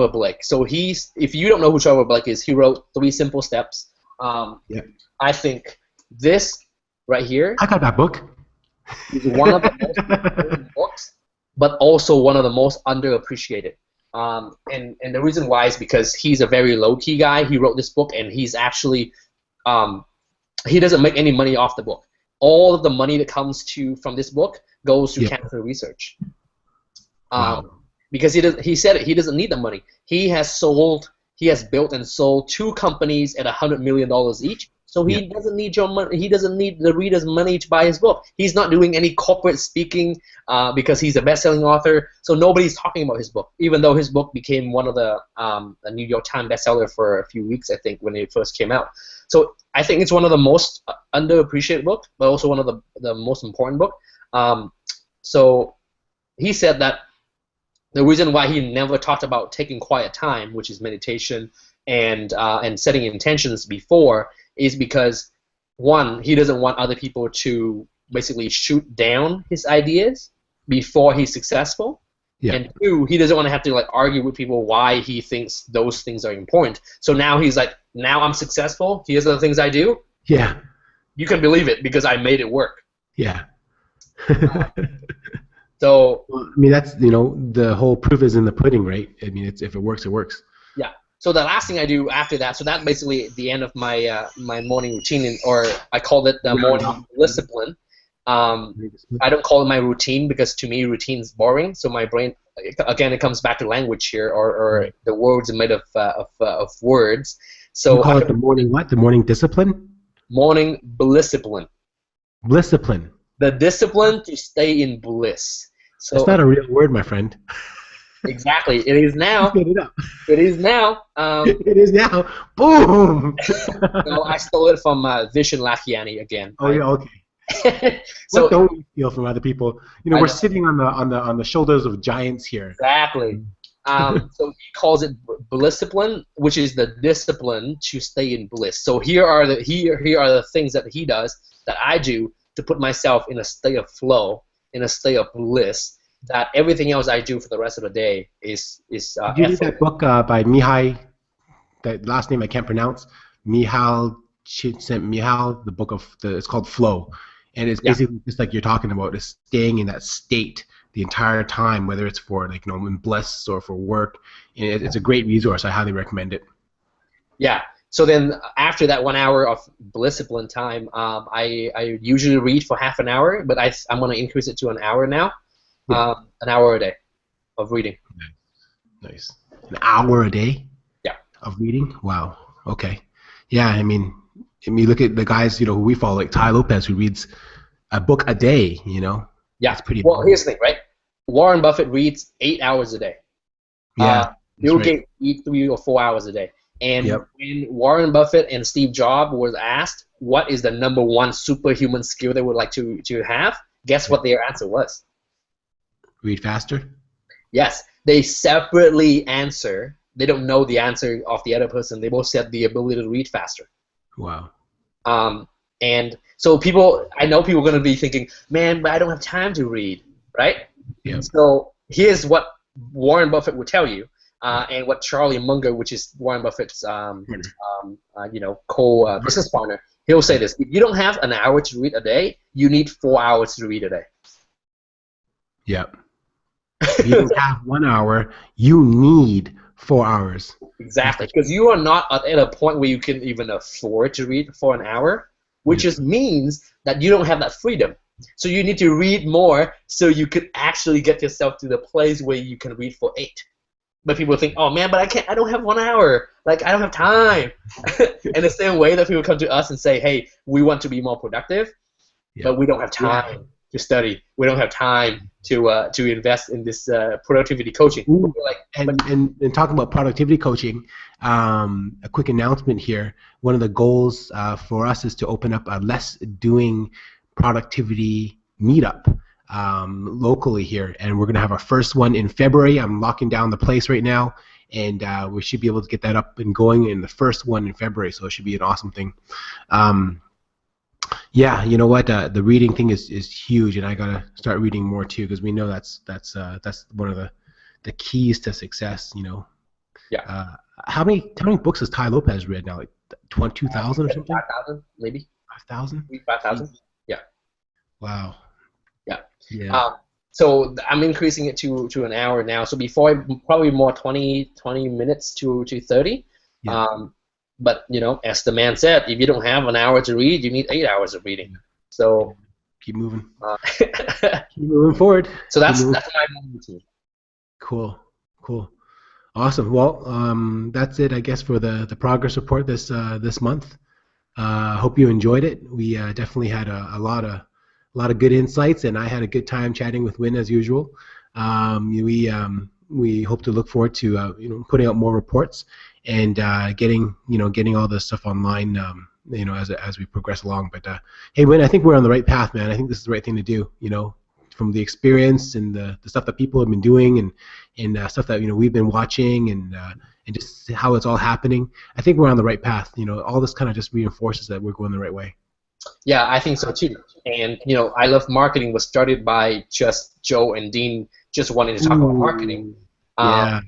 Blake. So if you don't know who Trevor Blake is, he wrote 3 Simple Steps. I think this right here. I got that book. Is one of the most important books, but also one of the most underappreciated. And the reason why is because he's a very low-key guy. He wrote this book, and he's actually he doesn't make any money off the book. All of the money that comes from this book goes to cancer research. Because he said he doesn't need the money. He has built and sold 2 companies at $100 million each. So he doesn't need your money. He doesn't need the reader's money to buy his book. He's not doing any corporate speaking because he's a best-selling author. So nobody's talking about his book, even though his book became one of the a New York Times bestseller for a few weeks, I think, when it first came out. So I think it's one of the most underappreciated books, but also one of the most important book. So he said that the reason why he never talked about taking quiet time, which is meditation, and setting intentions before, is because, one, he doesn't want other people to basically shoot down his ideas before he's successful, and 2, he doesn't want to have to argue with people why he thinks those things are important. So now he's like, now I'm successful. Here's the things I do. Yeah. You can believe it because I made it work. Yeah. So I mean, that's the whole proof is in the pudding, right? I mean, if it works, it works. Yeah. So the last thing I do after that, so that's basically the end of my my morning routine, or I call it the morning discipline. I don't call it my routine because to me routine is boring. So my brain, again, it comes back to language here, or the words are made of words. So you call it the morning what? The morning discipline? Morning blissipline. Blissipline. The discipline to stay in bliss. So it's not a real word, my friend. Exactly. It is now. Get it up. It is now. It is now. Boom. No, I stole it from Vishen Lakhiani again. Oh yeah, okay. So what don't we steal from other people? We're sitting on the shoulders of giants here. Exactly. So he calls it blissipline, which is the discipline to stay in bliss. So here are the things that he does that I do to put myself in a state of flow, in a state of bliss. That everything else I do for the rest of the day is. Did you read that book by Mihai? That last name I can't pronounce. Mihal Csikszentmihalyi. The book it's called Flow, and it's basically just like you're talking about, is staying in that state the entire time, whether it's for in bliss or for work. And it's a great resource. I highly recommend it. Yeah. So then after that 1 hour of blissipline time, I usually read for half an hour, but I'm going to increase it to an hour now. An hour a day of reading. Nice. An hour a day? Yeah. Of reading? Wow. Okay. Yeah, I mean, look at the guys, who we follow, like Tai Lopez, who reads a book a day, Yeah. That's pretty Well, here's the thing, right? Warren Buffett reads 8 hours a day. Yeah. Bill Gates eats 3 or 4 hours a day. And when Warren Buffett and Steve Jobs was asked what is the #1 superhuman skill they would like to have, guess what their answer was? Read faster? Yes. They separately answer. They don't know the answer of the other person. They both said the ability to read faster. Wow. And so I know people are going to be thinking, man, but I don't have time to read, right? Yeah. So here's what Warren Buffett would tell you, and what Charlie Munger, which is Warren Buffett's business partner, he'll say this: if you don't have an hour to read a day, you need 4 hours to read a day. Yep. If you don't have 1 hour, you need 4 hours. Exactly, because you are not at a point where you can even afford to read for an hour, which just means that you don't have that freedom. So you need to read more so you could actually get yourself to the place where you can read for 8. But people think, oh man, but I don't have 1 hour. Like, I don't have time. In the same way that people come to us and say, hey, we want to be more productive, but we don't have time to study. We don't have time to invest in this productivity coaching. Ooh, and talking about productivity coaching, a quick announcement here. One of the goals for us is to open up a Less Doing productivity meetup locally here, and we're going to have our first one in February. I'm locking down the place right now, and we should be able to get that up and going in the first one in February, so it should be an awesome thing. Yeah, you know what? The reading thing is huge, and I gotta start reading more too, because we know that's one of the keys to success. You know. Yeah. How many books has Tai Lopez read now? Like 2,000 or something? 5,000, maybe. 5,000? 5,000. Yeah. Wow. Yeah. Yeah. So I'm increasing it to an hour now. So before, probably more 20 minutes to 30. Yeah. But as the man said, if you don't have an hour to read, you need 8 hours of reading. So keep moving. Keep moving forward. So that's my routine. Cool. Awesome. Well, that's it, I guess, for the progress report this month. Hope you enjoyed it. We definitely had a lot of good insights, and I had a good time chatting with Win as usual. We hope to look forward to putting out more reports and getting all this stuff online as we progress along. But hey, Win, I think we're on the right path, man. I think this is the right thing to do. From the experience and the stuff that people have been doing and stuff that we've been watching and just how it's all happening. I think we're on the right path. All this kind of just reinforces that we're going the right way. Yeah, I think so too. And I Love Marketing was started by just Joe and Dean just wanting to talk about marketing. Yeah.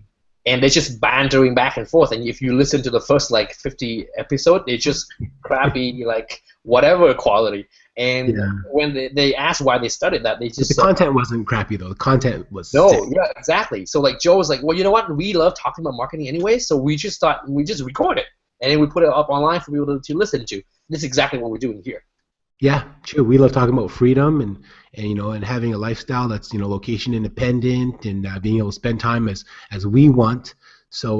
And they're just bantering back and forth. And if you listen to the first 50 episode, it's just crappy, whatever quality. And when they asked why they started that, they just the content wasn't crappy though. The content was sick. Yeah, exactly. So Joe was like, well, you know what? We love talking about marketing anyway, so we just thought we just record it and then we put it up online for people to listen to. This is exactly what we're doing here. Yeah, true. We love talking about freedom and having a lifestyle that's location independent and being able to spend time as we want. So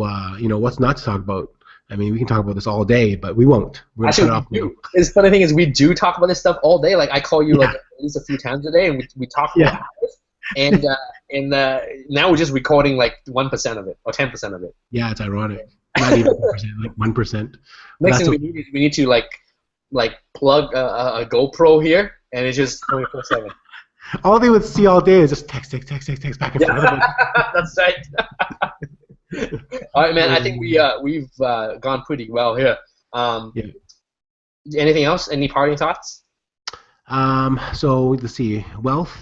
what's not to talk about? I mean, we can talk about this all day, but we won't. We're Actually, off. The funny thing is, we do talk about this stuff all day. I call you at least a few times a day, and we talk about it. And now we're just recording 1% of it or 10% of it. Yeah, it's ironic. Not even 1%, 1%. Next thing we need is we need to plug a GoPro here, and it's just 24/7. All they would see all day is just text back and forth. That's right. All right, man. I think we've gone pretty well here. Anything else? Any parting thoughts? So let's see. Wealth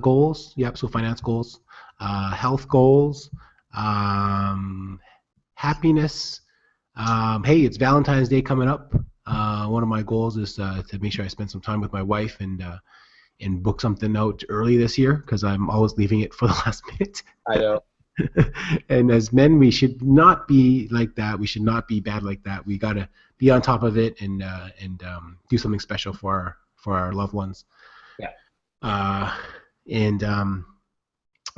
goals. Yep. So finance goals, health goals, happiness. Hey, it's Valentine's Day coming up. One of my goals is to make sure I spend some time with my wife and book something out early this year, because I'm always leaving it for the last minute. I know. And as men, we should not be like that. We should not be bad like that. We gotta be on top of it and do something special for our loved ones. Yeah.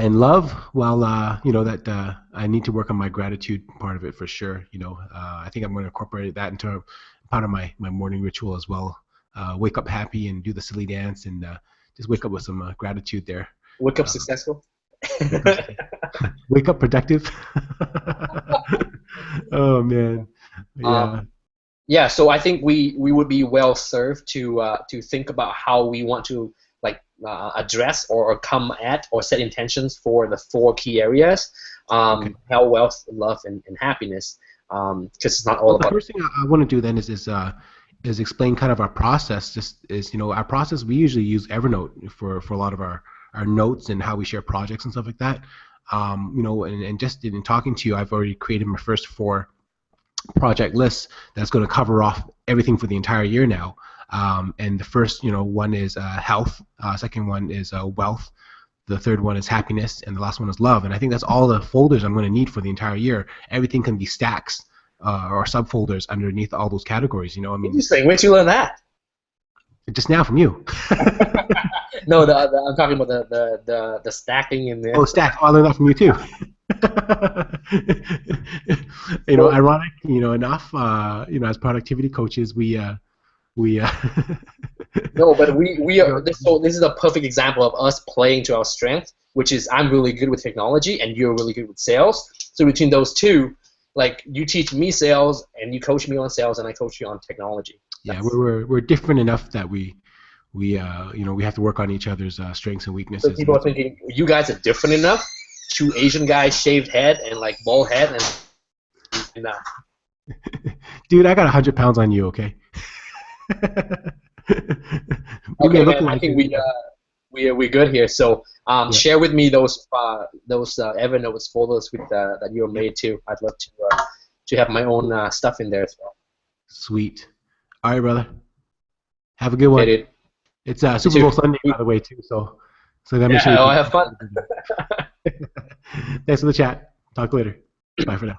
And love. Well, that I need to work on my gratitude part of it for sure. I think I'm going to incorporate that into part of my morning ritual as well. Wake up happy and do the silly dance and just wake up with some gratitude there. Wake up successful. Wake up productive. Oh man. Yeah. So I think we would be well served to think about how we want to address or come at or set intentions for the 4 key areas: health, wealth, love, and happiness. Because it's not all about. The first thing I want to do then is is explain kind of our process. Just is, our process. We usually use Evernote for a lot of our notes and how we share projects and stuff like that. And just in talking to you, I've already created my first 4 project lists that's going to cover off everything for the entire year now. And the first, one is health. Second one is wealth. The third one is happiness, and the last one is love. And I think that's all the folders I'm going to need for the entire year. Everything can be stacks or subfolders underneath all those categories. I mean, interesting. Where'd you learn that? Just now from you. No, I'm talking about the stacking in there. Oh, stack. Oh, I learned that from you too. Ironic. Enough. As productivity coaches, we. No, but we are. So this is a perfect example of us playing to our strength, which is I'm really good with technology and you're really good with sales. So between those two, like you teach me sales and you coach me on sales and I coach you on technology. Yeah, we're different enough that we have to work on each other's strengths and weaknesses. So people are thinking you guys are different enough. 2 Asian guys, shaved head and like bald head, and dude, I got 100 pounds on you, okay? Okay, man, I think we're good here. So share with me those Evernote folders with that you made too. I'd love to have my own stuff in there as well. Sweet. All right, brother. Have a good one. Dude. It's Super Bowl Sunday, by the way, too. So that makes sure. I'll have fun. Thanks for the chat. Talk later. Bye for now.